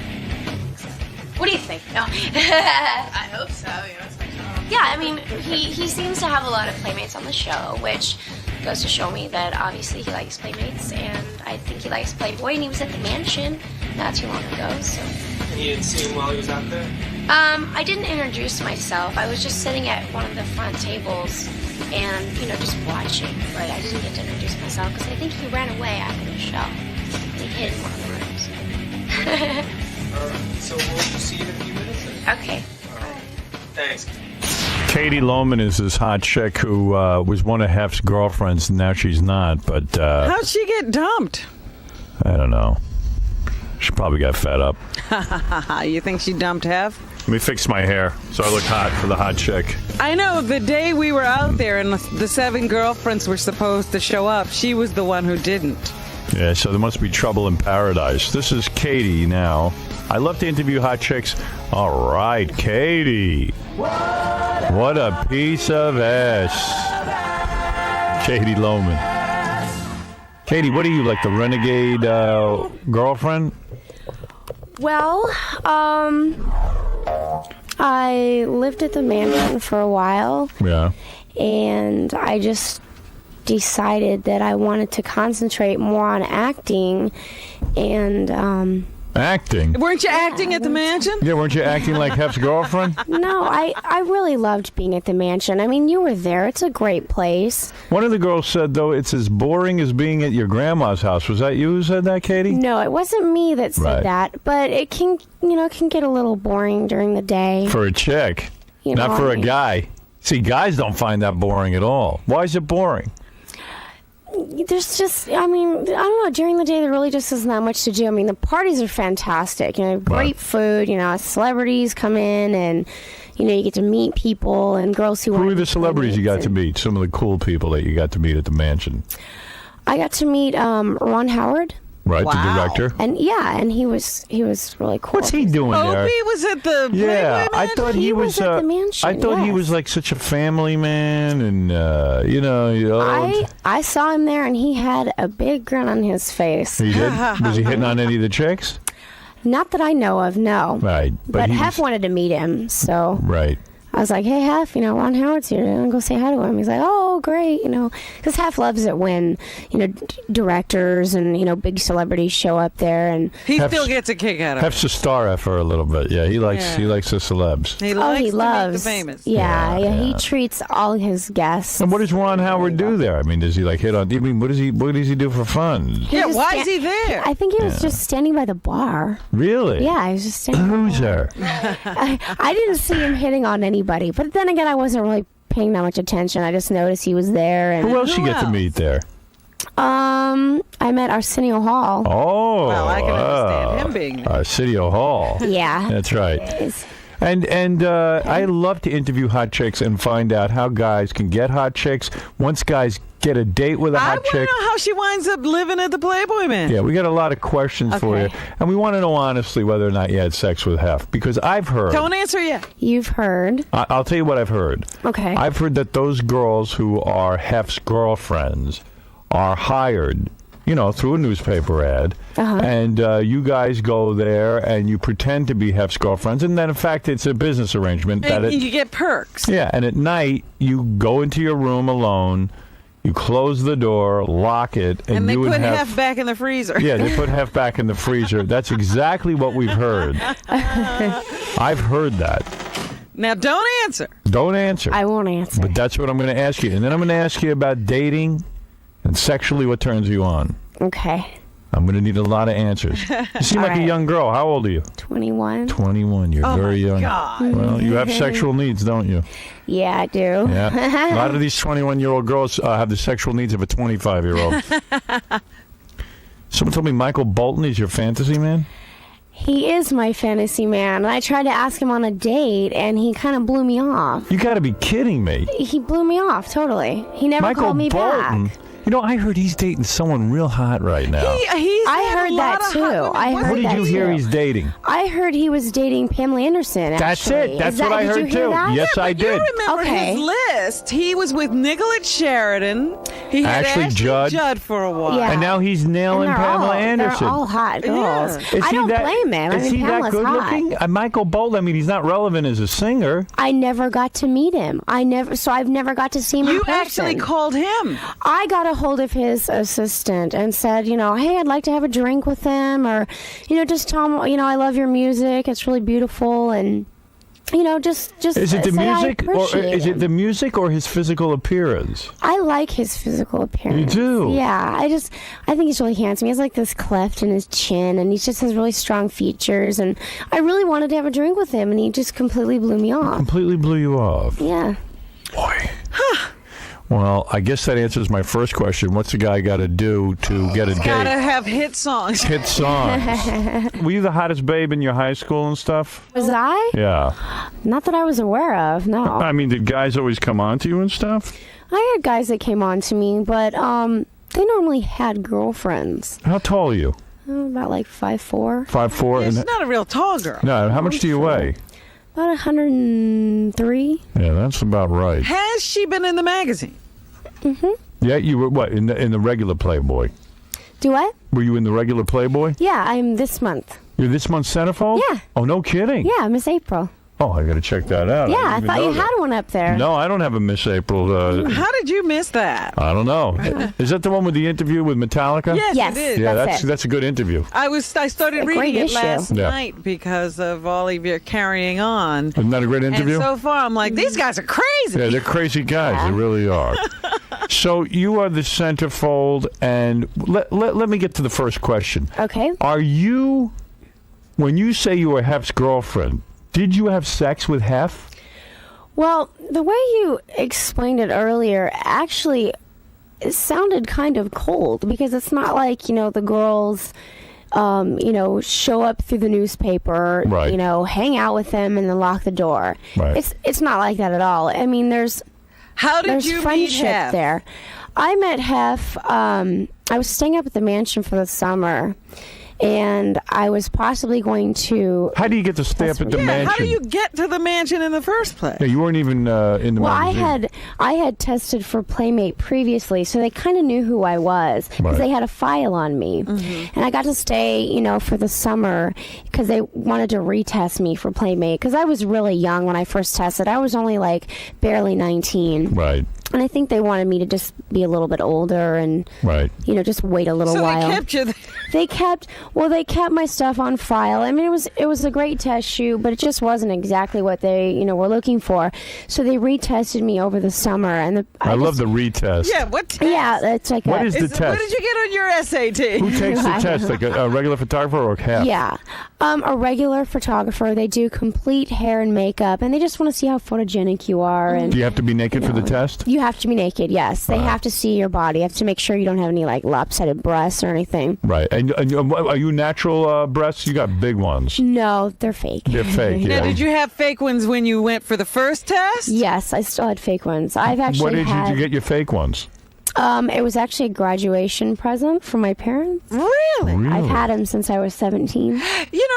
What do you think? No. I hope so. It's my job. Yeah, he seems to have a lot of Playmates on the show, which goes to show me that obviously he likes Playmates, and I think he likes Playboy, and he was at the mansion not too long ago, so... And you didn't see him while he was out there? I didn't introduce myself. I was just sitting at one of the front tables and, just watching, but I didn't get to introduce myself because I think he ran away after the show. He hid in one of the rooms. All right, so we'll see you in a few minutes then. Okay. All right. Thanks. Katie Lohman is this hot chick who was one of Hef's girlfriends, and now she's not. But how'd she get dumped? I don't know. She probably got fed up. You think she dumped Hef? Let me fix my hair so I look hot for the hot chick. I know. The day we were out there and the 7 girlfriends were supposed to show up, she was the one who didn't. Yeah, so there must be trouble in paradise. This is Katie now. I love to interview hot chicks. All right, Katie. What a piece of ass. Katie Lohman. Katie, what are you, like the renegade girlfriend? Well, I lived at the mansion for a while. Yeah. And I just decided that I wanted to concentrate more on acting, and Acting? Weren't you acting at the mansion? Yeah, weren't you acting like Hef's girlfriend? No, I really loved being at the mansion. I mean, you were there. It's a great place. One of the girls said, though, it's as boring as being at your grandma's house. Was that you who said that, Katie? No, it wasn't me that said that, but it can get a little boring during the day. For a chick, You not know, for I a mean- guy. See, guys don't find that boring at all. Why is it boring? There's just, I mean, I don't know. During the day, there really just isn't that much to do. I mean, the parties are fantastic. You know, great food. You know, celebrities come in, and you know, you get to meet people and girls who. Who are the celebrities you got to meet? Some of the cool people that you got to meet at the mansion. I got to meet Ron Howard. Right, the director. And he was really cool. What's he doing there? Opie was at the Yeah, Playboy I thought he was. at the mansion, I thought he yes. was like such a family man, and you know. I saw him there, and he had a big grin on his face. He did. Was he hitting on any of the chicks? Not that I know of, no. Right, But he Hef wanted to meet him, so right. I was like, hey, Hef, you know, Ron Howard's here. I'm going to go say hi to him. He's like, oh, great, you know. Because Hef loves it when, you know, directors and, you know, big celebrities show up there. And He still gets a kick out of it. Hef's a star for a little bit. Yeah, he likes the celebs. He likes he to loves meet the famous. Yeah, he treats all his guests. And what does Ron Howard do there? I mean, does he like hit on? I mean, what does he do for fun? Yeah, was why is he there? I think he was just standing by the bar. Really? Yeah, he was just standing. Loser. I didn't see him hitting on anybody, but then again, I wasn't really paying that much attention. I just noticed he was there. And Who else you get to meet there? I met Arsenio Hall. Oh, Well, I can understand him being there. Arsenio Hall. Yeah. That's right. And I love to interview hot chicks and find out how guys can get hot chicks. Once guys get a date with a I hot want to chick. know how she winds up living at the Playboy Mansion. Yeah, we got a lot of questions for you. Okay. And we want to know honestly whether or not you had sex with Hef. Because I've heard. Don't answer yet. You've heard. I'll tell you what I've heard. Okay. I've heard that those girls who are Hef's girlfriends are hired, you know, through a newspaper ad. And you guys go there and you pretend to be Hef's girlfriends. And then, in fact, it's a business arrangement. And that you get perks. Yeah, and at night, you go into your room alone. You close the door, lock it, And they you put and Hef back in the freezer. Yeah, they put Hef back in the freezer. That's exactly what we've heard. I've heard that. Now, don't answer. Don't answer. I won't answer. But that's what I'm going to ask you. And then I'm going to ask you about dating and sexually what turns you on. Okay. I'm going to need a lot of answers. You seem All like a right. young girl. How old are you? 21. 21. You're Oh, very my young. God. Well, you have sexual needs, don't you? Yeah, I do. Yeah. A lot of these 21-year-old girls have the sexual needs of a 25-year-old. Someone told me Michael Bolton is your fantasy man? He is my fantasy man. And I tried to ask him on a date, and he kind of blew me off. You got to be kidding me. He blew me off, totally. He never Michael called me Bolton. back. You know, I heard he's dating someone real hot right now. I heard that too. What did you hear he's dating? I heard he was dating Pamela Anderson. That's actually. it. That's Is that, what I did heard you hear too. That? Yes, I did. You remember his list. He was with Nicolette Sheridan. He had Ashley Judd. for a while. Yeah. And now he's nailing And they're Pamela all- Anderson. They're all hot girls. Is I he don't that- blame him. I Is mean, he that Pamela's good hot. looking? Michael Bolton, I mean, he's not relevant as a singer. I never got to meet him. I've never got to see him in You person. actually called him. I got a hold of his assistant and said, you know, hey, I'd like to have a drink with him, or, you know, just tell him, you know, I love your music. It's really beautiful, and, you know, just Is it the say I music, or appreciate is him. it the music, or his physical appearance? I like his physical appearance. You do? Yeah, I think he's really handsome. He has like this cleft in his chin, and he just has really strong features. And I really wanted to have a drink with him, and he just completely blew me off. Completely blew you off. Yeah. Boy. Well, I guess that answers my first question. What's a guy got to do to get a date? Gotta have hit songs. Hit songs. Were you the hottest babe in your high school and stuff? Was I? Yeah. Not that I was aware of, no. I mean, did guys always come on to you and stuff? I had guys that came on to me, but they normally had girlfriends. How tall are you? About like 5'4". 5'4"? She's not a real tall girl. No, how much do you weigh? About 103. Yeah, that's about right. Has she been in the magazine? Mm-hmm. Yeah, you were what, in the regular Playboy? Do what? Were you in the regular Playboy? Yeah, I'm this month. You're this month's centerfold? Yeah. Oh, no kidding. Yeah, Miss April. Oh, I got to check that out. Yeah, didn't I even thought know you that. had one up there. No, I don't have a Miss April. How did you miss that? I don't know. Is that the one with the interview with Metallica? Yes, it is. Yeah, That's it. that's a good interview. I started reading it last Yeah. night because of all of your carrying on. Isn't that a great interview? And so far, I'm like, these guys are crazy. Yeah, they're crazy guys. They really are. So you are the centerfold, and let me get to the first question. Okay. Are you, when you say you were Hef's girlfriend, did you have sex with Hef? Well, the way you explained it earlier, actually, it sounded kind of cold because it's not like, the girls, show up through the newspaper, Right. hang out with them and then lock the door. Right. It's not like that at all. I mean, there's you meet friendship Hef? there. I met Hef. I was staying up at the mansion for the summer, and I was possibly going to. How do you get to stay up at the mansion? How do you get to the mansion in the first place? Yeah, you weren't even in the Well, magazine. I had tested for Playmate previously, so they kind of knew who I was because Right. they had a file on me, and I got to stay, for the summer because they wanted to retest me for Playmate because I was really young when I first tested. I was only like barely 19. Right. And I think they wanted me to just be a little bit older and, Right. just wait a little So while. they kept you there. They kept my stuff on file. I mean, it was a great test shoot, but it just wasn't exactly what they, were looking for. So they retested me over the summer, and I love the retest. Yeah, what test? Yeah, it's like What is the test? What did you get on your SAT? Who takes the test? Like a regular photographer or Hef? Yeah, a regular photographer. They do complete hair and makeup, and they just want to see how photogenic you are. And Do you have to be naked for the test? you have to be naked. Yes, they have to see your body. You have to make sure you don't have any like lopsided breasts or anything. Right. And are you natural breasts? You got big ones. No, they're fake. They're fake, yeah. Now, did you have fake ones when you went for the first test? Yes, I still had fake ones. I've actually What age had. did you get your fake ones? It was actually a graduation present from my parents. Really? I've had them since I was 17.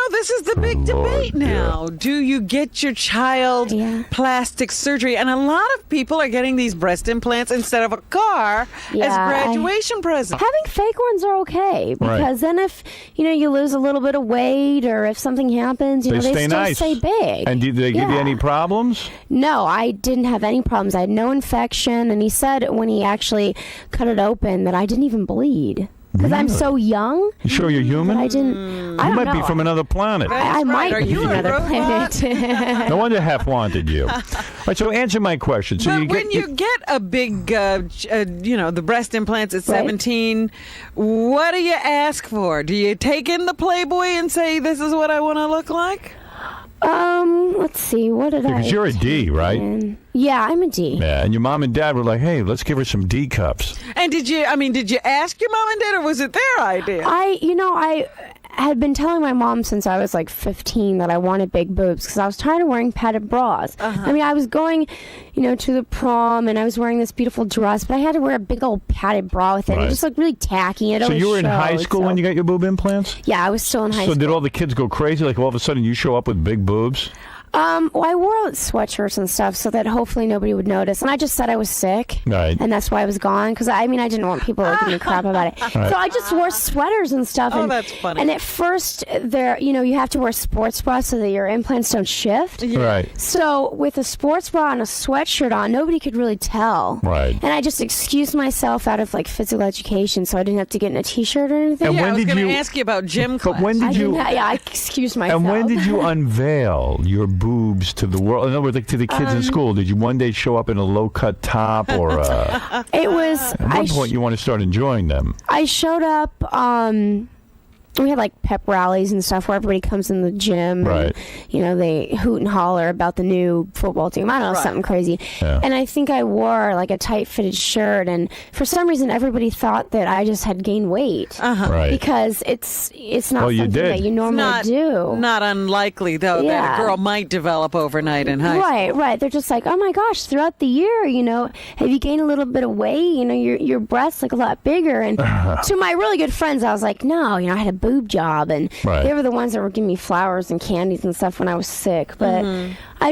This is the big debate now. Do you get your child plastic surgery? And a lot of people are getting these breast implants instead of a car as graduation presents. Having fake ones are okay because then if you lose a little bit of weight or if something happens, they stay still nice. stay big. And did they give you any problems? No, I didn't have any problems. I had no infection, and he said when he actually cut it open that I didn't even bleed. Because I'm so young. You sure you're human? But I didn't. I You don't might be know. from another planet. I might Are be you from a another robot? planet. No wonder Hef wanted you. All right, so answer my question. So But when you get a big, the breast implants at 17, what do you ask for? Do you take in the Playboy and say, this is what I want to look like? Let's see. What did I? Because you're a D, right? Yeah, I'm a D. Yeah, and your mom and dad were like, "Hey, let's give her some D cups." And did you ask your mom and dad, or was it their idea? I had been telling my mom since I was like 15 that I wanted big boobs because I was tired of wearing padded bras. I mean, I was going, to the prom and I was wearing this beautiful dress, but I had to wear a big old padded bra with it. It just looked really tacky. It So always you were in high showed, school so- when you got your boob implants? Yeah, I was still in high So school. did all the kids go crazy? Like all of a sudden you show up with big boobs? Well, I wore sweatshirts and stuff so that hopefully nobody would notice. And I just said I was sick. Right. And that's why I was gone. Because, I didn't want people to give me crap about it. Right. So I just wore sweaters and stuff. Oh, and, that's funny. And at first, you have to wear sports bras so that your implants don't shift. Right. So with a sports bra and a sweatshirt on, nobody could really tell. Right. And I just excused myself out of, physical education so I didn't have to get in a T-shirt or anything. And I when was did going to you- ask you about gym class. But when did you... I excused myself. And when did you unveil your boobs to the world? In other words, like to the kids in school, did you one day show up in a low-cut top or... It was... At one point, you want to start enjoying them. I showed up, we had pep rallies and stuff where everybody comes in the gym. Right. And, they hoot and holler about the new football team. I don't know, something crazy. Yeah. And I think I wore a tight fitted shirt. And for some reason, everybody thought that I just had gained weight. Right. Because it's not Well, you something did. that you normally do. Not unlikely, though, that Yeah. a girl might develop overnight in high school. Right. They're just like, oh my gosh, throughout the year, have you gained a little bit of weight? Your breasts look a lot bigger. And to my really good friends, I was like, no, I had a boob job. And Right. they were the ones that were giving me flowers and candies and stuff when I was sick. But I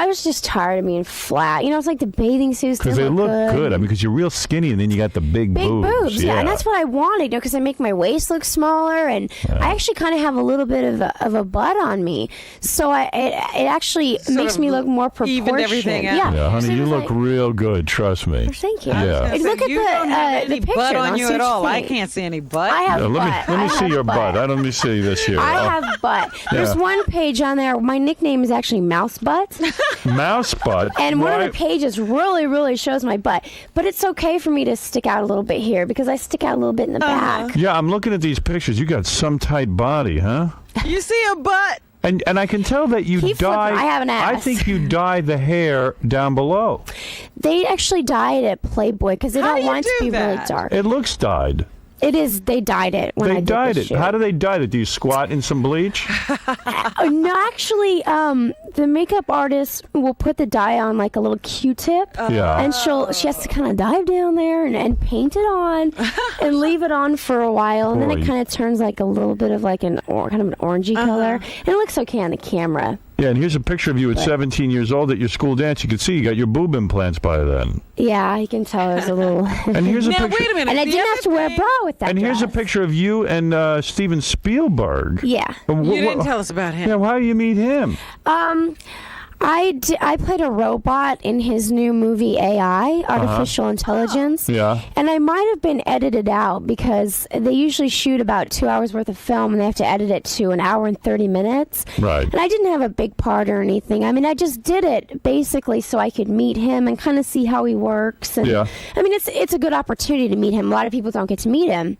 was just tired of being flat. You know, it's like the bathing suits. Because they look good. I mean, because you're real skinny, and then you got the big boobs. Yeah, and that's what I wanted. You know, because I make my waist look smaller, and I actually kind of have a little bit of a butt on me, so it actually makes me look more proportioned. Evened everything out. Yeah, honey, you look real good. Trust me. Thank you. Yeah. Look at you don't have any the picture butt on you at all. I think. can't see any butt. I have Let me see your butt. Let me see this here. I have butt. There's one page on there. My nickname is actually Mouse Butt. Mouse butt. And one of the pages really shows my butt. But it's okay for me to stick out a little bit here because I stick out a little bit in the back. Yeah, I'm looking at these pictures. You got some tight body, huh? You see a butt. And I can tell that you dye. I have an ass. I think you dye the hair down below. They actually dye it at Playboy because they don't want it to be really dark. It looks dyed. It is. They dyed it when I did dyed the it. shoot. How do they dye it? Do you squat in some bleach? No, actually, the makeup artist will put the dye on like a little Q-tip. Yeah. And she has to kind of dive down there and paint it on and leave it on for a while, and then it kind of turns like a little bit of like kind of an orangey color, and it looks okay on the camera. Yeah, and here's a picture of you at 17 years old at your school dance. You can see you got your boob implants by then. Yeah, you can tell it was a little. And here's a picture. Wait a minute. And I didn't have to wear a bra with that. And here's a picture of you and Steven Spielberg. Yeah. You didn't tell us about him. Yeah, how do you meet him? I played a robot in his new movie AI, Artificial Intelligence. Yeah. And I might have been edited out because they usually shoot about 2 hours worth of film and they have to edit it to an hour and 30 minutes. Right. And I didn't have a big part or anything. I mean, I just did it basically so I could meet him and kind of see how he works. And, yeah. I mean, it's a good opportunity to meet him. A lot of people don't get to meet him.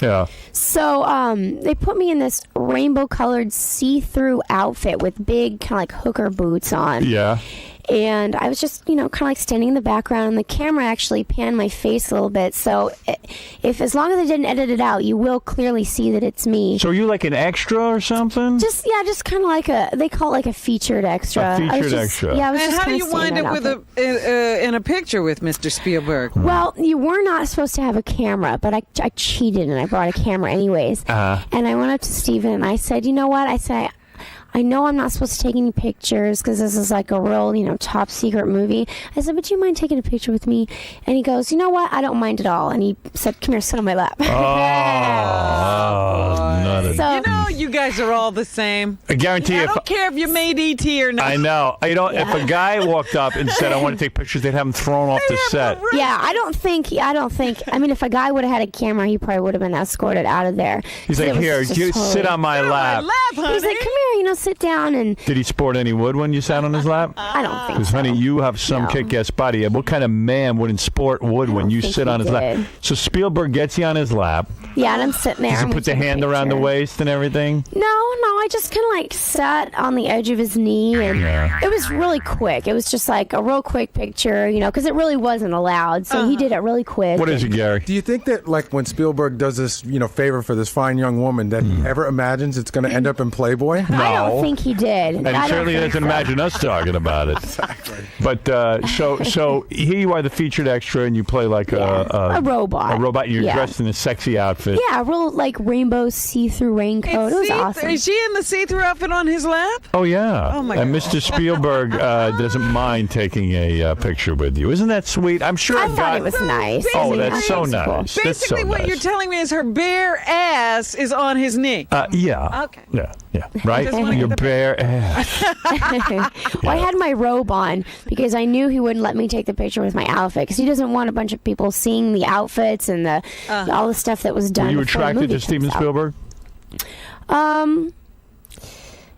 Yeah. So they put me in this rainbow-colored see-through outfit with big kind of like hooker boots on. Yeah. And I was just, kind of like standing in the background, and the camera actually panned my face a little bit. So as long as I didn't edit it out, you will clearly see that it's me. So are you like an extra or something? Just kind of like they call it like a featured extra. A featured extra. Yeah, I was and just how do you wind up with in a picture with Mr. Spielberg? Well, you were not supposed to have a camera, but I cheated and I brought a camera anyways. And I went up to Steven and I said, you know what? I know I'm not supposed to take any pictures because this is like a real, top secret movie. I said, but do you mind taking a picture with me? And he goes, you know what? I don't mind at all. And he said, come here, sit on my lap. You guys are all the same. I guarantee I don't care if you made E.T. or not. I know. If a guy walked up and said, I want to take pictures, they'd have him thrown off the set. Yeah, I don't think, I mean, if a guy would have had a camera, he probably would have been escorted out of there. He's like, here, you sit on my lap. He's like, come here, sit down. And did he sport any wood when you sat on his lap? I don't think Because, honey, you have some kick-ass body. What kind of man wouldn't sport wood when you sit on his lap? So Spielberg gets you on his lap. Yeah, and I'm sitting there. Does he put the hand around the waist and everything? No, I just kind of like sat on the edge of his knee, and it was really quick. It was just like a real quick picture, because it really wasn't allowed. So he did it really quick. What is it, Gary? Do you think that, like, when Spielberg does this, favor for this fine young woman, that he ever imagines it's going to end up in Playboy? No. I don't think he did. And he certainly doesn't imagine us talking about it. Exactly. But so here you are, the featured extra, and you play like a robot. A robot, and you're dressed in a sexy outfit. Yeah, a real like rainbow see-through raincoat. It was awesome. Is she in the see-through outfit on his lap? Oh yeah. Oh my and God. Mr. Spielberg doesn't mind taking a picture with you. Isn't that sweet? I'm sure. I thought it was nice. Oh, that's so nice. Cool. That's Basically, so what nice. you're telling me is her bare ass is on his knee. Yeah. Okay. Yeah. Right. Your bare ass. Well, I had my robe on because I knew he wouldn't let me take the picture with my outfit because he doesn't want a bunch of people seeing the outfits and all the stuff that was done. Were you before the attracted movie to Steven comes out. Spielberg?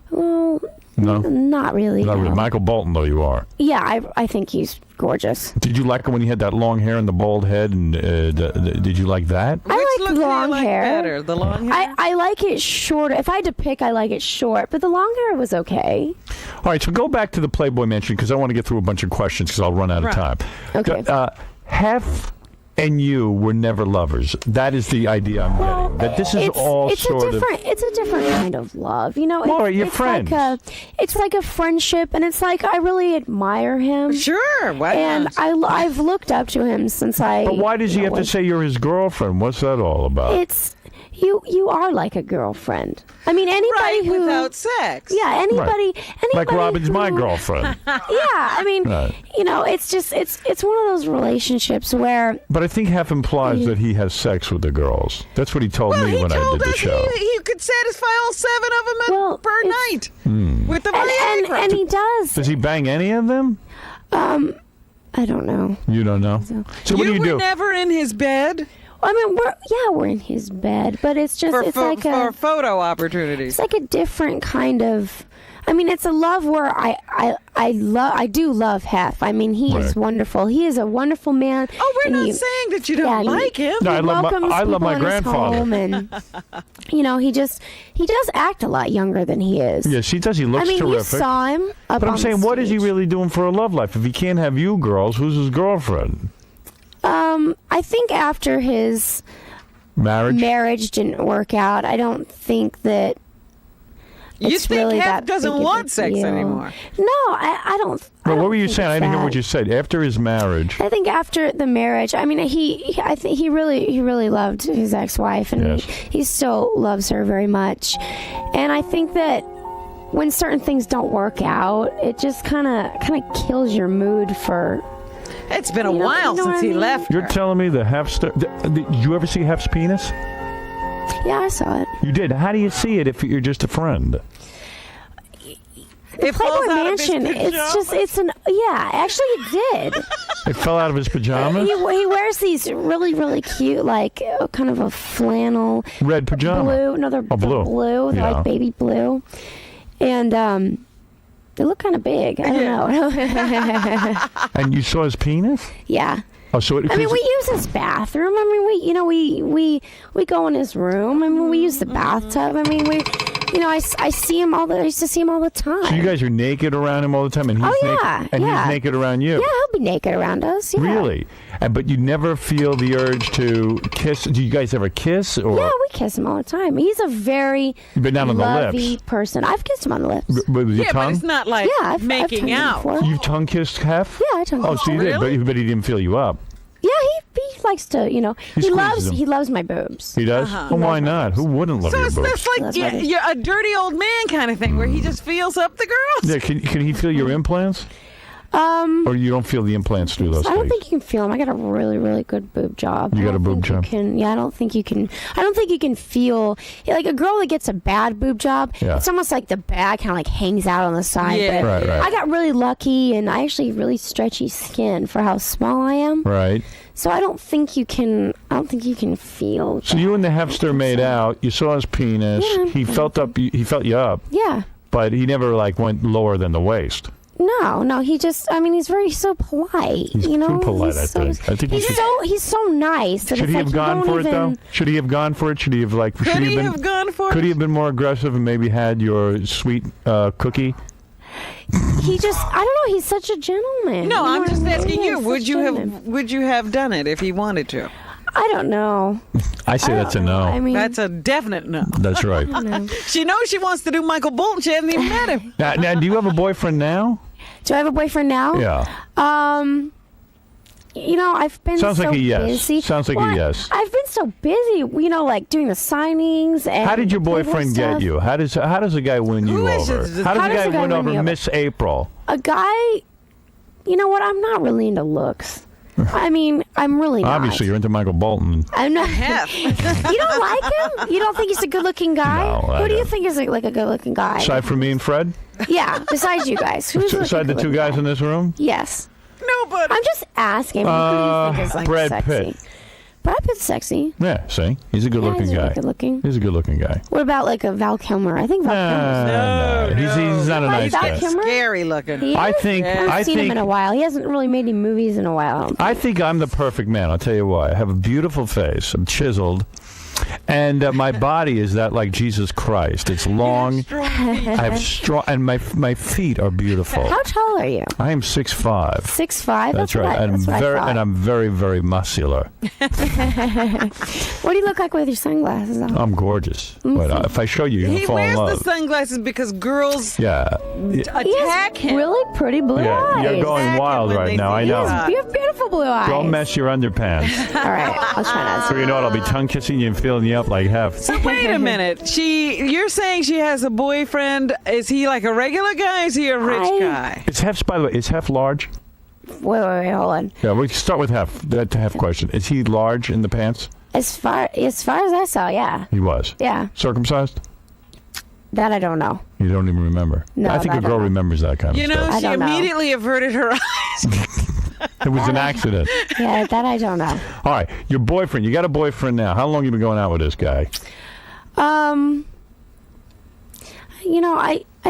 Well, No. not really. Not really. No. Michael Bolton, though you are. Yeah, I think he's gorgeous. Did you like him when he had that long hair and the bald head? And did you like that? I like the long hair. Better, the long hair. I like it short. If I had to pick, I like it short, but the long hair was okay. All right, so go back to the Playboy Mansion because I want to get through a bunch of questions because I'll run out of time. Okay. Hef and you were never lovers. That is the idea I'm getting. That this is It's a different kind of love. Laura, you're friends. It's like a friendship, and it's like I really admire him. Sure, why and not? I've looked up to him since I. But why does he have to say you're his girlfriend? What's that all about? It's you are like a girlfriend. I mean, anybody right, who without sex. Yeah, anybody. Like Robin's my girlfriend. Yeah, I mean, Right. it's just it's one of those relationships where. But I think half implies that he has sex with the girls. That's what he told me when I did the show. He could satisfy all 7 of them per night with the Viagra. And he does. Does he bang any of them? I don't know. You don't know. So what do you were do? never in his bed? I mean, we're in his bed, but it's just for photo opportunities. It's like a different kind of. I mean, it's a love where I do love Hef. I mean, he is wonderful. He is a wonderful man. Oh, we're not saying that you don't like him. No, I love my grandfather. And he does act a lot younger than he is. Yes, he does. He looks terrific. You saw him up But I'm on saying, the what is he really doing for a love life? If he can't have you girls, who's his girlfriend? I think after his marriage didn't work out, I don't think that. You think really Hef doesn't want sex deal. anymore? No, I don't. Well, what were you saying? I didn't hear what you said. After his marriage. I think after the marriage, I mean, I think he really loved his ex-wife, and he still loves her very much. And I think that when certain things don't work out, it just kind of kills your mood for. It's been a while since he left. You're telling me the Hefster. Did you ever see Hef's penis? Yeah, I saw it. You did. How do you see it if you're just a friend? The Playboy Mansion. Actually, it did. It fell out of his pajamas? He wears these really, really cute, like kind of a flannel red pajama. Blue. No, they're blue. They're like baby blue, and they look kind of big. I don't know. And you saw his penis? Yeah. Oh, so I mean, we use his bathroom. I mean, we go in his room. I mean, we use the bathtub. I mean, I see him I used to see him all the time. So you guys are naked around him all the time, and he's naked, he's naked around you. Yeah, he'll be naked around us. Yeah. Really? But you never feel the urge to kiss. Do you guys ever kiss? Or? Yeah, we kiss him all the time. He's a very but not on the lovey lips. person. I've kissed him on the lips. With your tongue? But it's not like I've making out. You've tongue kissed Hef? Yeah, I tongue kissed. Oh, so you did, but he didn't feel you up. Yeah, he likes to, he loves my boobs. He does? Well, why not? Who wouldn't love your boobs? So it's like you're a dirty old man kind of thing where he just feels up the girls. Yeah, can he feel your implants? Or you don't feel the implants through those I don't things? think you can feel them. I got a really, really good boob job. You got a boob job? I don't think you can. I don't think you can feel like a girl that gets a bad boob job. Yeah. It's almost like the bag kind of like hangs out on the side. Yeah. But Right. I got really lucky, and I actually have really stretchy skin for how small I am. Right. So I don't think you can. Feel. So you and the Hefster made out. You saw his penis. Yeah. He felt you up. Yeah. But he never went lower than the waist. No. He just. I mean, he's so polite. He's too polite. I think he's so nice. That should he have gone for it though? Should he have gone for it? Should he have Could he have gone for it? Could he have been more aggressive and maybe had your sweet cookie? He just. I don't know. He's such a gentleman. No, I'm know just what I mean? asking you. Yeah, Would you have done it if he wanted to? I don't know. I say that's a no. I mean, that's a definite no. That's right. She knows she wants to do Michael Bolton. She hasn't even met him. Now, do you have a boyfriend now? Do I have a boyfriend now? Yeah. I've been Sounds so like a yes. busy. Sounds like a yes. I've been so busy, like doing the signings. And How did your Playboy boyfriend stuff. get you? How does a guy win you over? How does a guy win over Miss April? A guy, you know what? I'm not really into looks. I mean, I'm really not. Obviously, you're into Michael Bolton. I'm not. You don't like him? You don't think he's a good-looking guy? No, Who do you think is like a good-looking guy? Aside from me and Fred? Yeah, besides you guys. Who's Aside the two guys in this room? Yes. Nobody. I'm just asking. Who do you think is like Brad sexy? Pitt. Brad Pitt's sexy. Yeah, see? He's a good-looking guy. Good-looking. He's a good-looking guy. What about like a Val Kilmer? I think Val Kilmer's He's not a nice guy. Scary looking. I think I've seen him in a while. He hasn't really made any movies in a while. I think I'm the perfect man. I'll tell you why. I have a beautiful face. I'm chiseled. And my body is that like Jesus Christ. It's long. I have strong, and my feet are beautiful. How tall are you? I am 6'5". 6'5". That's right. And I'm very, very muscular. What do you look like with your sunglasses on? I'm gorgeous. But if I show you, you're gonna He fall in wears love. the sunglasses because girls attack him. Really pretty blue eyes. You're going wild right now. I know. You have beautiful blue eyes. Don't mess your underpants. All right, I'll try not to. So you know what? I'll be tongue kissing you and feeling you up like Hef. So wait a minute. You're saying she has a boyfriend. Is he like a regular guy? Is he a rich guy? Is Hef's, by the way, is Hef large? Wait, hold on. Yeah, we can start with Hef. That Hef question. Is he large in the pants? As far as I saw, yeah. He was. Yeah. Circumcised? That I don't know. You don't even remember. No, I think a girl remembers that kind of stuff. She immediately averted her eyes. It was an accident. Yeah, that I don't know. All right, your boyfriend. You got a boyfriend now. How long you been going out with this guy? I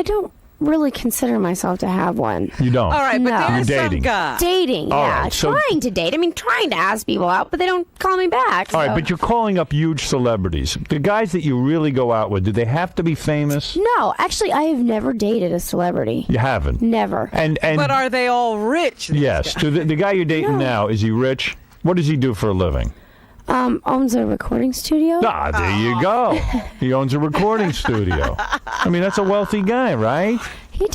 don't really consider myself to have one. You don't? All right, but there's You're some dating. guy. Dating, All yeah. right, so- trying to date. I mean, trying to ask people out, but they don't call me back. All right, so. but you're calling up huge celebrities. The guys that you really go out with, do they have to be famous? No, actually, I have never dated a celebrity. You haven't? Never. And But are they all rich? yes. So the guy you're dating now, is he rich? What does he do for a living? Owns a recording studio. Ah, there you go. He owns a recording studio. I mean, that's a wealthy guy, right? He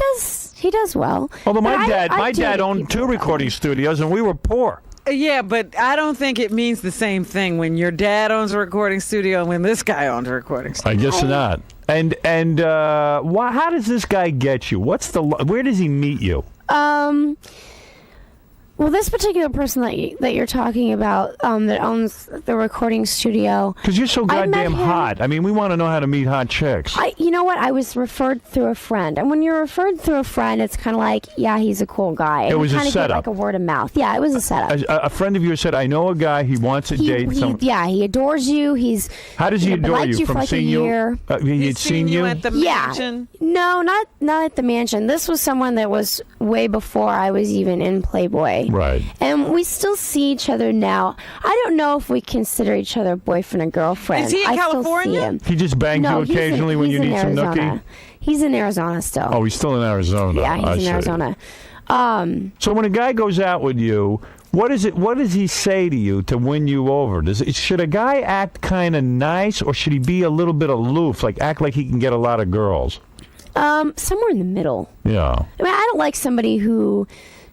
does well. Although my But I dad dated owned two recording studios, and we were poor. Yeah, but I don't think it means the same thing when your dad owns a recording studio and when this guy owns a recording studio. I guess not. And how does this guy get you? Where does he meet you? Well, this particular person that you're talking about that owns the recording studio. Because you're so goddamn hot. I mean, we want to know how to meet hot chicks. You know what? I was referred through a friend, and when you're referred through a friend, it's kind of like, yeah, he's a cool guy. It was a kind of get setup. like a word of mouth. Yeah, it was a setup. A friend of yours said, "I know a guy. He wants to date someone." Yeah, he adores you. How does he adore likes you? for From like seeing a you? year. He'd seen you at the mansion? No, not at the mansion. This was someone that was way before I was even in Playboy. Right. And we still see each other now. I don't know if we consider each other boyfriend and girlfriend. Is he in I California? Still see him. He just bangs you occasionally when you he's need in some Arizona. nookie? He's in Arizona still. Oh, he's still in Arizona. Yeah, I he's in see. Arizona. So when a guy goes out with you, what does he say to you to win you over? Should a guy act kind of nice, or should he be a little bit aloof, like act like he can get a lot of girls? Somewhere in the middle. Yeah. I mean, I don't like somebody who,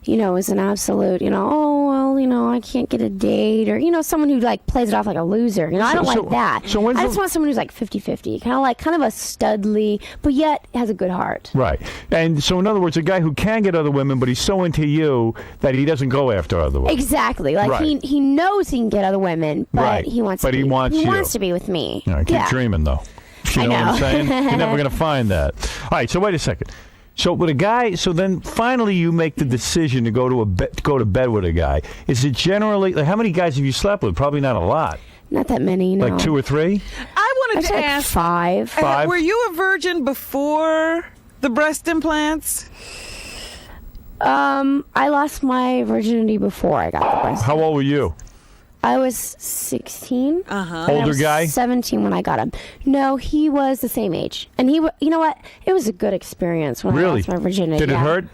is an absolute, oh, well, I can't get a date, or, someone who, like, plays it off like a loser. I don't like that. So I just want someone who's, like, 50-50, kind of a studly, but yet has a good heart. Right. And so, in other words, a guy who can get other women, but he's so into you that he doesn't go after other women. Exactly. Like, Right. he knows he can get other women, but Right. he wants But to he be, wants he you. wants to be with me. Yeah, keep dreaming, though. You know what I'm saying? You're never going to find that. All right, so wait a second. So with a guy, so then finally you make the decision to go to bed with a guy. Is it generally, like, how many guys have you slept with? Probably not a lot. Not that many, no. Like 2 or 3? I wanted to like ask 5. 5? Were you a virgin before the breast implants? I lost my virginity before I got the breast. How old were you? I was 16. Older guy? 17 when I got him. No, he was the same age. And you know what? It was a good experience when I Really? lost my virginity. Did it yeah. hurt?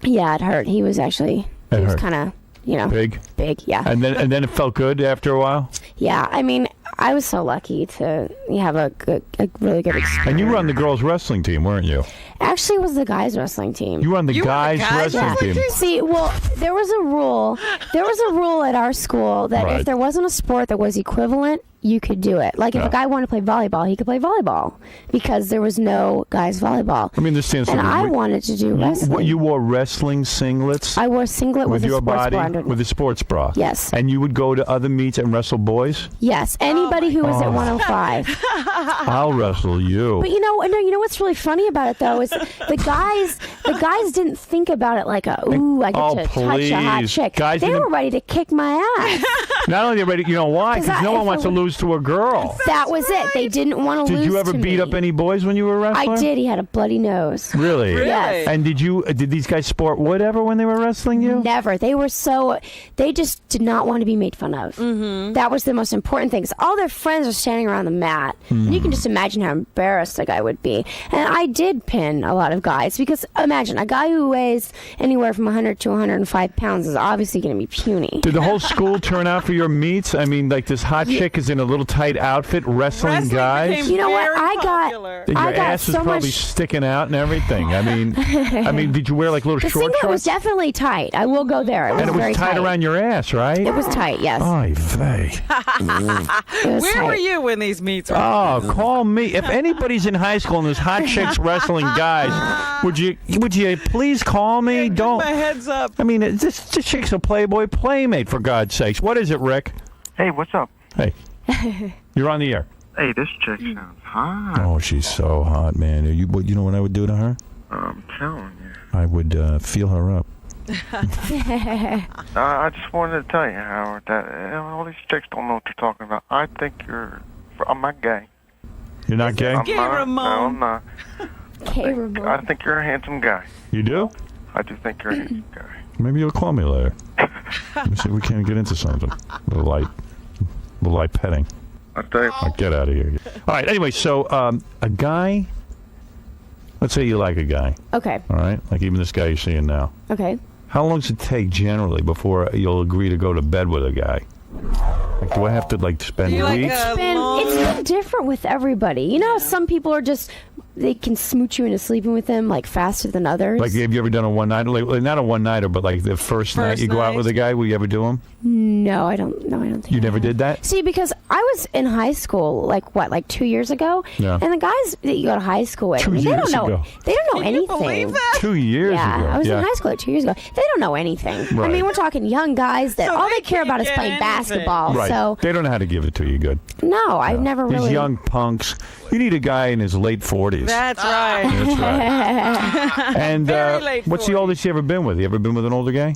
Yeah, it hurt. He was actually, he was hurt. kind of, Big? big, yeah. And then it felt good after a while? Yeah, I mean, I was so lucky to have a really good experience. And you were on the girls' wrestling team, weren't you? Actually, it was the guys' wrestling team. You were on the guys' wrestling team. See, well, there was a rule. There was a rule at our school that Right. if there wasn't a sport that was equivalent, you could do it. Like if Yeah. a guy wanted to play volleyball, he could play volleyball because there was no guys volleyball. Let me understand And something. I wanted to do wrestling. You wore wrestling singlets? I wore a singlet with a your sports body, bra underneath. with a sports bra? Yes. And you would go to other meets and wrestle boys? Yes, anybody who was at 105. I'll wrestle you. But you know what's really funny about it though is the guys didn't think about it like I get to touch a hot please. chick. Guys They didn't- were ready to kick my ass. Not only are they ready, you know why? 'Cause Because no if one wants it to lose to a girl. That was it. They didn't want to lose. Did you ever to beat me. up any boys when you were a wrestler? I did. He had a bloody nose. Really? Yes. And did these guys sport whatever when they were wrestling you? Never. They just did not want to be made fun of. Mm-hmm. That was the most important thing. 'Cause all their friends are standing around the mat. And you can just imagine how embarrassed a guy would be. And I did pin a lot of guys because imagine a guy who weighs anywhere from 100 to 105 pounds is obviously going to be puny. Did the whole school turn out for your meets? I mean, like this hot chick is in a little tight outfit wrestling guys? You know what? I got Your ass is so probably much. sticking out and everything. I mean, did you wear like little The short singlet was shorts? definitely tight. I will go there. It was And it was very tight around your ass, right? It was tight, yes. Oy vey. Where were you when these meets were? Oh, call me. If anybody's in high school and there's hot chicks wrestling guys, would you please call me? Don't. My head's up. I mean, this chick's a Playboy playmate, for God's sakes. What is it, Rick? Hey, what's up? Hey, you're on the air. Hey, this chick sounds hot. Oh, she's so hot, man. You know what I would do to her? I'm telling you. I would feel her up. I just wanted to tell you, Howard, that all these chicks don't know what you're talking about. I think I'm not gay. You're not gay? I'm Gay not. Ramon. No, I'm not. Gay Ramon. I think you're a handsome guy. You do? I do think you're a handsome guy. Maybe you'll call me later. Let me see if we can't get into something. A little light petting. I'll tell you. Right, get out of here. All right, anyway, so a guy, let's say you like a guy. Okay. All right? Like even this guy you're seeing now. Okay. How long does it take generally before you'll agree to go to bed with a guy? Like, do I have to spend weeks? It's been different with everybody. You know, how some people are just, they can smooch you into sleeping with them faster than others. Like, have you ever done a one-nighter? Like, not a one-nighter, but like the first night you go out with a guy, will you ever do them? No, I don't think You never did that? See, because I was in high school, 2 years ago, Yeah. and the guys that you go to high school with, 2 they years don't know. ago. They don't know Can you anything. believe that? 2 years Yeah, ago. I was in high school 2 years ago. They don't know anything. I Right. mean, we're talking young guys that So all they they care about is can't playing get anything. basketball. Right. So They don't know how to give it to you good. no, I've never These really. young punks. You need a guy in his late 40s. That's right. That's right. And Very late what's the oldest you ever been with? You ever been with an older guy?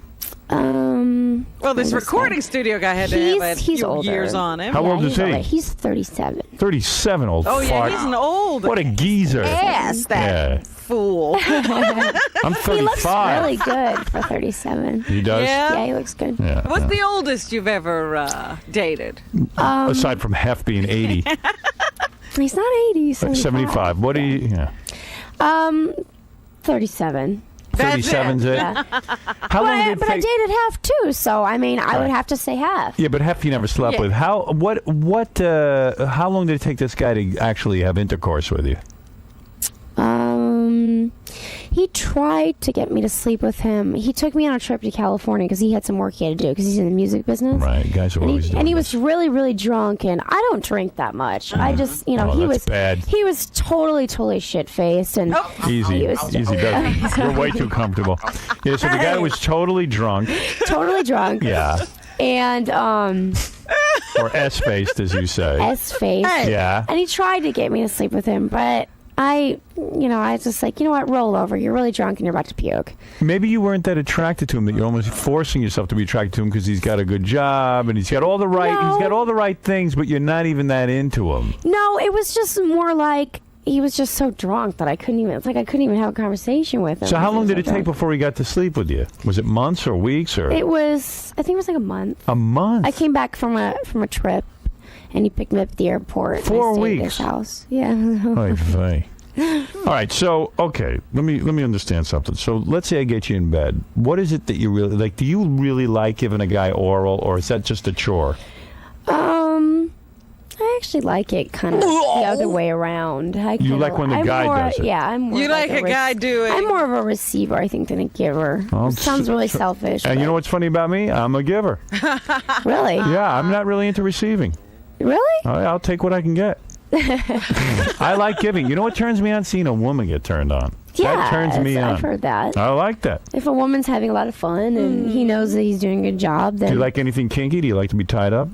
Well, this recording studio guy had to have a he's few older. years on him. How old he's is he? older. He's 37. 37, old Oh, yeah, fart. he's an old What a geezer. ass, that Yeah. fool. I'm 35. He looks really good for 37. He does? Yeah. he looks good. Yeah. What's yeah. the oldest you've ever dated? Aside from Hef being 80. He's not 80. He's 75. What do you... Yeah. 37. 37's it? Yeah. How long did it But I take... dated half too, so I mean, I would have to say half. Yeah, but Hef you never slept Yeah. with. How long did it take this guy to actually have intercourse with you? He tried to get me to sleep with him. He took me on a trip to California because he had some work he had to do because he's in the music business. Right, guys are And always he, doing and he this. was really, really drunk, and I don't drink that much. I just, Oh, he that's was bad. He was totally shit faced, and Easy, he was easy does. You're way too comfortable. Yeah, so the guy was totally drunk. totally drunk. Yeah. And Or S-faced, as you say. S-faced. Yeah. And he tried to get me to sleep with him, but I was just like, you know what, roll over. You're really drunk and you're about to puke. Maybe you weren't that attracted to him, that you're almost forcing yourself to be attracted to him because he's got a good job and he's got all the right things, but you're not even that into him. No, it was just more like he was just so drunk that I couldn't even have a conversation with him. So how because he long was did so it take drunk. before he got to sleep with you? Was it months or weeks or? I think it was like a month. A month? I came back from a trip, and he picked me up at the airport. 4 and I stayed at weeks? his house. Yeah. Oy vey. All right, so okay, let me understand something. So let's say I get you in bed. What is it that you really like? Do you really like giving a guy oral, or is that just a chore? I actually like it kind of the other way around. You like when the guy does it? Yeah, I'm more You like a guy doing. I'm more of a receiver, I think, than a giver. Oh, It sounds really so- selfish. And but- you know what's funny about me? I'm a giver. Really? Yeah, I'm not really into receiving. Really? I'll take what I can get. I like giving. You know what turns me on? Seeing a woman get turned on. Yeah, that turns me on. I've heard that. I like that. If a woman's having a lot of fun and he knows that he's doing a good job, then Do you like anything kinky? Do you like to be tied up?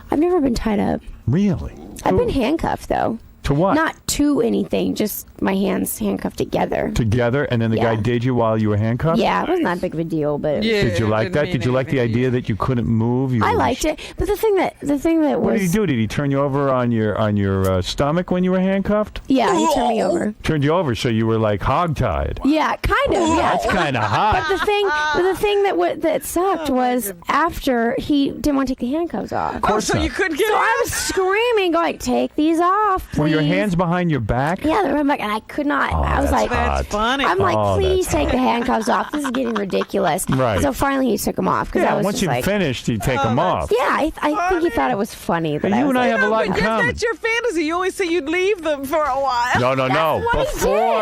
I've never been tied up. Really? I've been handcuffed though. To what? Not to anything, just my hands handcuffed together. Together, and then the guy Yeah. did you while you were handcuffed? Yeah, it wasn't that big of a deal, but Did you like that? Did you like the idea that you couldn't move? You I were- liked it. But the thing that What was did he do? Did he turn you over on your stomach when you were handcuffed? Yeah, he turned me over. Turned you over, so you were like hogtied. Yeah, kind of. Yeah, That's kinda hot. But the thing that sucked was after he didn't want to take the handcuffs off. Of course so not. you couldn't get So out? I was screaming crying, going, "Take these off, please." Were your hands behind your back? Yeah, they're behind my back, and I could not. I was like, That's funny. I'm like, please take the handcuffs off. This is getting ridiculous. Right. So finally, he took them off because I was once just you like, finished, you take them off. yeah, I think he thought it was funny that You and I have a lot in But common. that's your fantasy. You always say you'd leave them for a while. No. what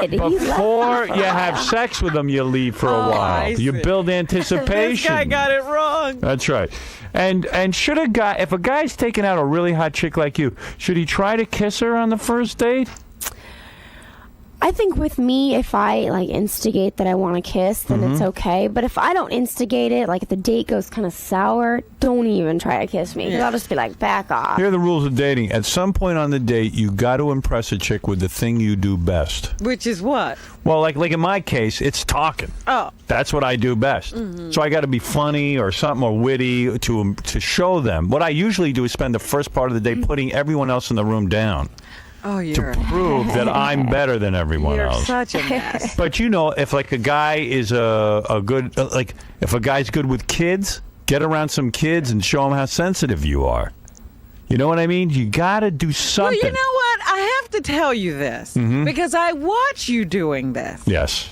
he did. He left Before you have sex with them, you leave for a I while. You see. build This anticipation. guy got it wrong. That's right. And should a guy, if a guy's taking out a really hot chick like you, should he try to kiss her on the first date? I think with me, if I like instigate that I want to kiss, then it's okay. But if I don't instigate it, like if the date goes kind of sour, don't even try to kiss me. 'Cause I'll just be like, back off. Here are the rules of dating. At some point on the date, you got to impress a chick with the thing you do best. Which is what? Well, like in my case, it's talking. Oh. That's what I do best. So I got to be funny or something or witty to show them. What I usually do is spend the first part of the day putting everyone else in the room down. Oh, you're to prove that I'm better than everyone You're else. such a mess. But if like a guy is a good if a guy's good with kids, get around some kids and show them how sensitive you are. You know what I mean? You got to do something. Well, you know what? I have to tell you this because I watch you doing this, Yes.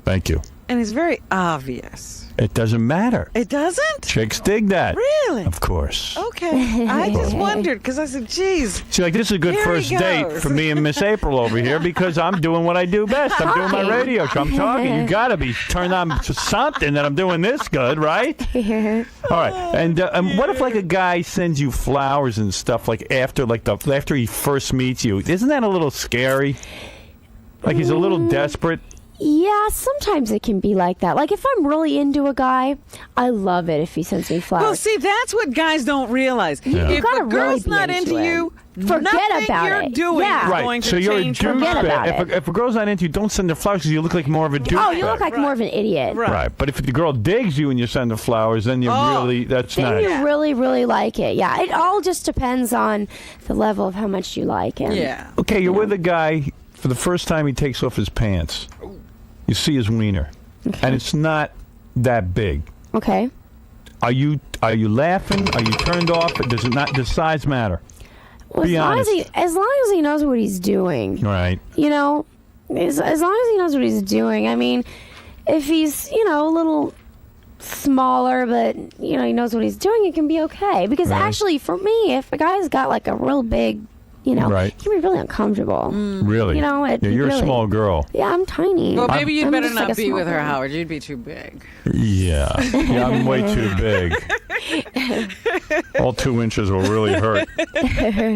Thank you. and it's very obvious. It doesn't matter. It doesn't? Chicks dig that. Really? Of course. Okay. I just wondered because I said, geez. See, like this is a good Here first he date goes. for me and Miss April over here because I'm doing what I do best. I'm doing my radio show. I'm talking. You got to be turned on to something that I'm doing this good, right? All right. And what if like a guy sends you flowers and stuff like after he first meets you? Isn't that a little scary? Like he's a little desperate. Yeah, sometimes it can be like that. Like if I'm really into a guy, I love it if he sends me flowers. Well, see, that's what guys don't realize. Yeah. If You gotta a girl's really be not into into him. you, Forget nothing about you're it. doing Yeah. is Right, going to so you're a change her Forget mind. about if a girl's not into you, don't send her flowers because you look like more of a douchebag. Oh, you look like more of an idiot. Right, but if the girl digs you and you send her flowers, then you that's Then nice. you really, really like it. Yeah, it all just depends on the level of how much you like him. Yeah. Okay, you're with a guy for the first time. He takes off his pants. You see his wiener, and it's not that big. Okay. Are you laughing? Are you turned off? Does it not? Does size matter? Well, Be honest. as long as he knows what he's doing. Right. You know, as long as he knows what he's doing. I mean, if he's, a little smaller, but, he knows what he's doing, it can be okay. Because Right. actually, for me, if a guy's got like a real big, Right. it can be really uncomfortable. Really? It Yeah, you're really, a small girl. Yeah, I'm tiny. Well, maybe you'd I'm better just not like a be small with her, girl. Howard. You'd be too big. Yeah, I'm way too big. All 2 inches will really hurt.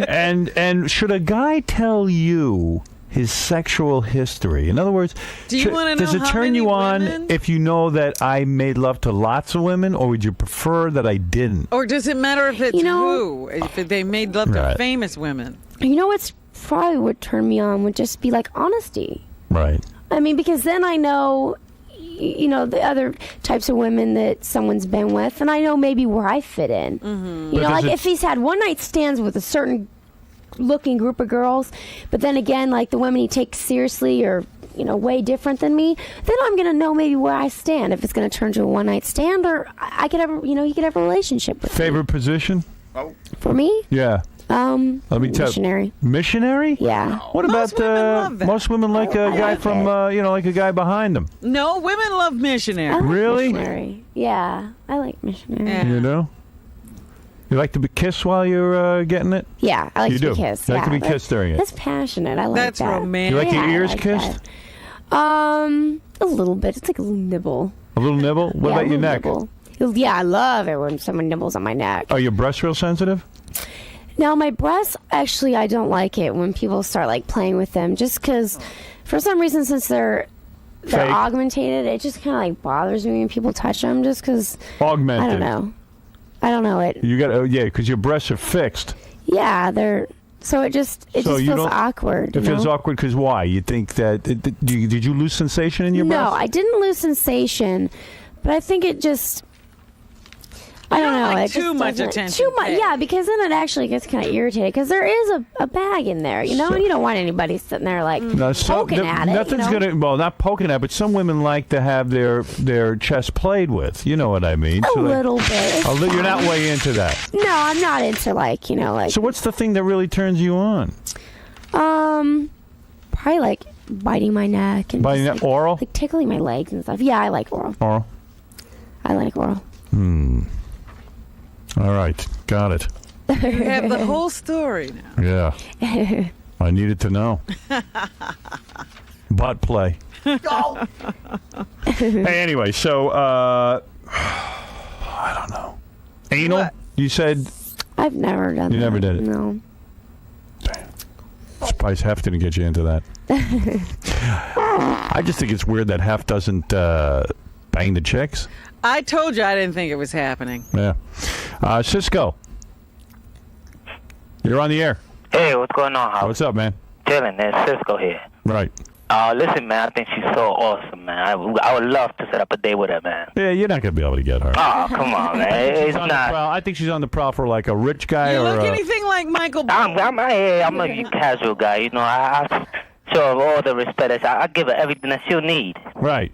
And should a guy tell you his sexual history? In other words, Do you wanna know does it how turn many you on women? if you know that I made love to lots of women, or would you prefer that I didn't? Or does it matter if it's who? If they made love to Right. famous women? You know what's probably would turn me on would just be like honesty. Right. I mean, because then I know, the other types of women that someone's been with, and I know maybe where I fit in. Mm-hmm. You know, But like does it- if he's had one night stands with a certain looking group of girls, but then again, like the women he takes seriously are, way different than me, then I'm going to know maybe where I stand, if it's going to turn to a one night stand or I could have, he could have a relationship with Favorite position? me. For me? Yeah. Let me tell missionary. Missionary? Yeah. What Most about women love that. most women like a guy from like a guy behind them? No, women love missionary. I like Really? missionary. Yeah, I like missionary. Yeah. You know? You like to be kissed while you're getting it? Yeah, I like You to do? be kissed. You like to yeah, be kissed during it? That's passionate. I like That's that. romantic. You like your Yeah, I ears like kissed? that. A little bit. It's like a little nibble. A little nibble? What Yeah, about a your little neck? nibble. Yeah, I love it when someone nibbles on my neck. Are your breasts real sensitive? Now, my breasts, actually, I don't like it when people start like playing with them, just because, for some reason, since they're Fake. augmented, it just kind of like bothers me when people touch them, just because. Augmented. I don't know. I don't know it. You got because your breasts are fixed. Yeah, they're. So it just So you feels don't- awkward. It you feels know? awkward because why? You think that did you lose sensation in your No, breasts? I didn't lose sensation, but I think it just. I don't know. Like it too just much doesn't- attention Too much, paid. yeah. Because then it actually gets kind of irritated. Because there is a bag in there, you know, and you don't want anybody sitting there like poking at it. Nothing's you know? gonna. Well, not poking at, it, but some women like to have their chest played with. You know what I mean? A little bit. You're not way into that. No, I'm not into like. So what's the thing that really turns you on? Probably like biting my neck and Biting just, oral? like tickling my legs and stuff. Yeah, I like oral. Oral. I like oral. All right, got it. You have the whole story now. Yeah. I needed to know. Butt play. Hey, anyway, so I don't know. Anal? What? You said I've never done. you never did it. No. Spice Hef didn't get you into that. I just think it's weird that Hef doesn't bang the chicks. I told you I didn't think it was happening. Yeah. Cisco, you're on the air. Hey, what's going on, Howard? What's up, man? Chilling, there's Cisco here. Right. Listen, man, I think she's so awesome, man. I would love to set up a date with her, man. Yeah, you're not going to be able to get her. Oh, come on, man. It's on the not. prowl. I think she's on the prowl for like a rich guy You or look a... anything like Michael. I'm a casual guy, you know. I show her all the respect. I give her everything that she'll need. Right.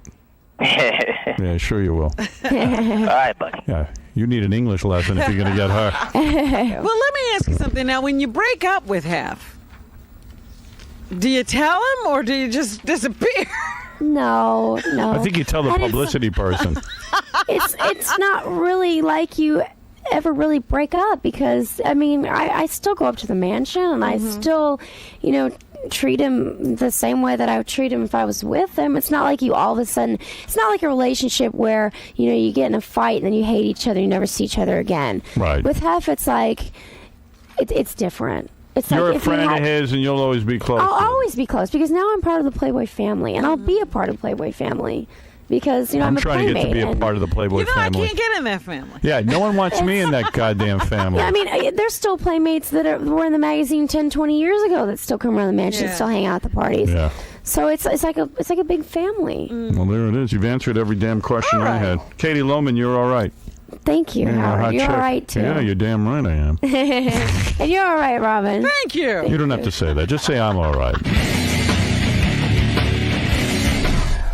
Yeah, sure you will. All right, buddy. Yeah, you need an English lesson if you're going to get her. Well, let me ask you something. Now, when you break up with Hef, do you tell him or do you just disappear? No. I think you tell the And it's- publicity person. It's not really like you ever really break up because I mean I still go up to the mansion and I still treat him the same way that I would treat him if I was with him. It's not like you all of a sudden, it's not like a relationship where you get in a fight and then you hate each other, you never see each other again. Right. With Hef it's like it's different. It's You're like a if you friend had- of his and you'll always be close. I'll to him. always be close because now I'm part of the Playboy family and I'll be a part of the Playboy family because I'm I'm a trying to get to be playmate a and- part of the Playboy family. I can't get in that family. Yeah, no one wants me in that goddamn family. Yeah, I mean, there's still playmates that were in the magazine 10, 20 years ago that still come around the mansion and Yeah. still hang out at the parties. Yeah. So it's like a big family. Well, there it is. You've answered every damn question I had. Katie Lohman, you're all right. Thank you, Yeah, Howard. hot You're chick. all right too. Yeah, you're damn right I am. And you're all right, Robin. Thank you. You don't have to say that. Just say I'm all right.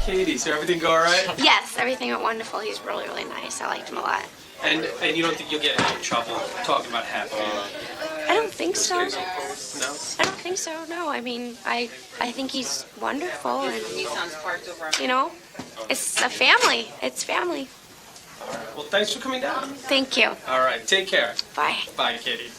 Katie, so everything go all right? Yes, everything went wonderful. He's really, really nice. I liked him a lot. And you don't think you'll get into trouble talking about Hef, do you? I don't think so. No? I don't think so. No, I mean, I think he's wonderful, and it's a family. It's family. Well, thanks for coming down. Thank you. All right, take care. Bye. Bye, Katie.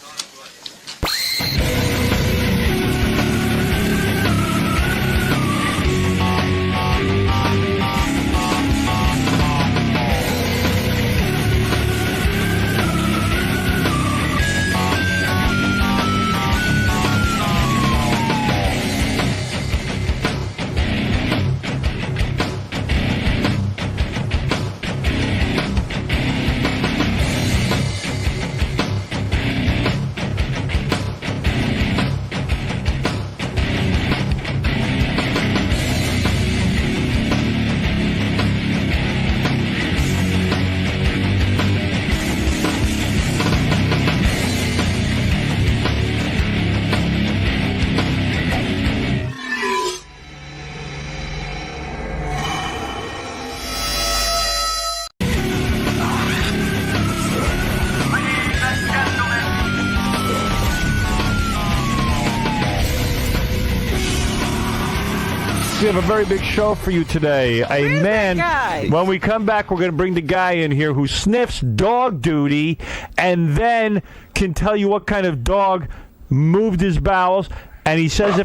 We have a very big show for you today. A man. When we come back, we're going to bring the guy in here who sniffs dog duty and then can tell you what kind of dog moved his bowels. And he says if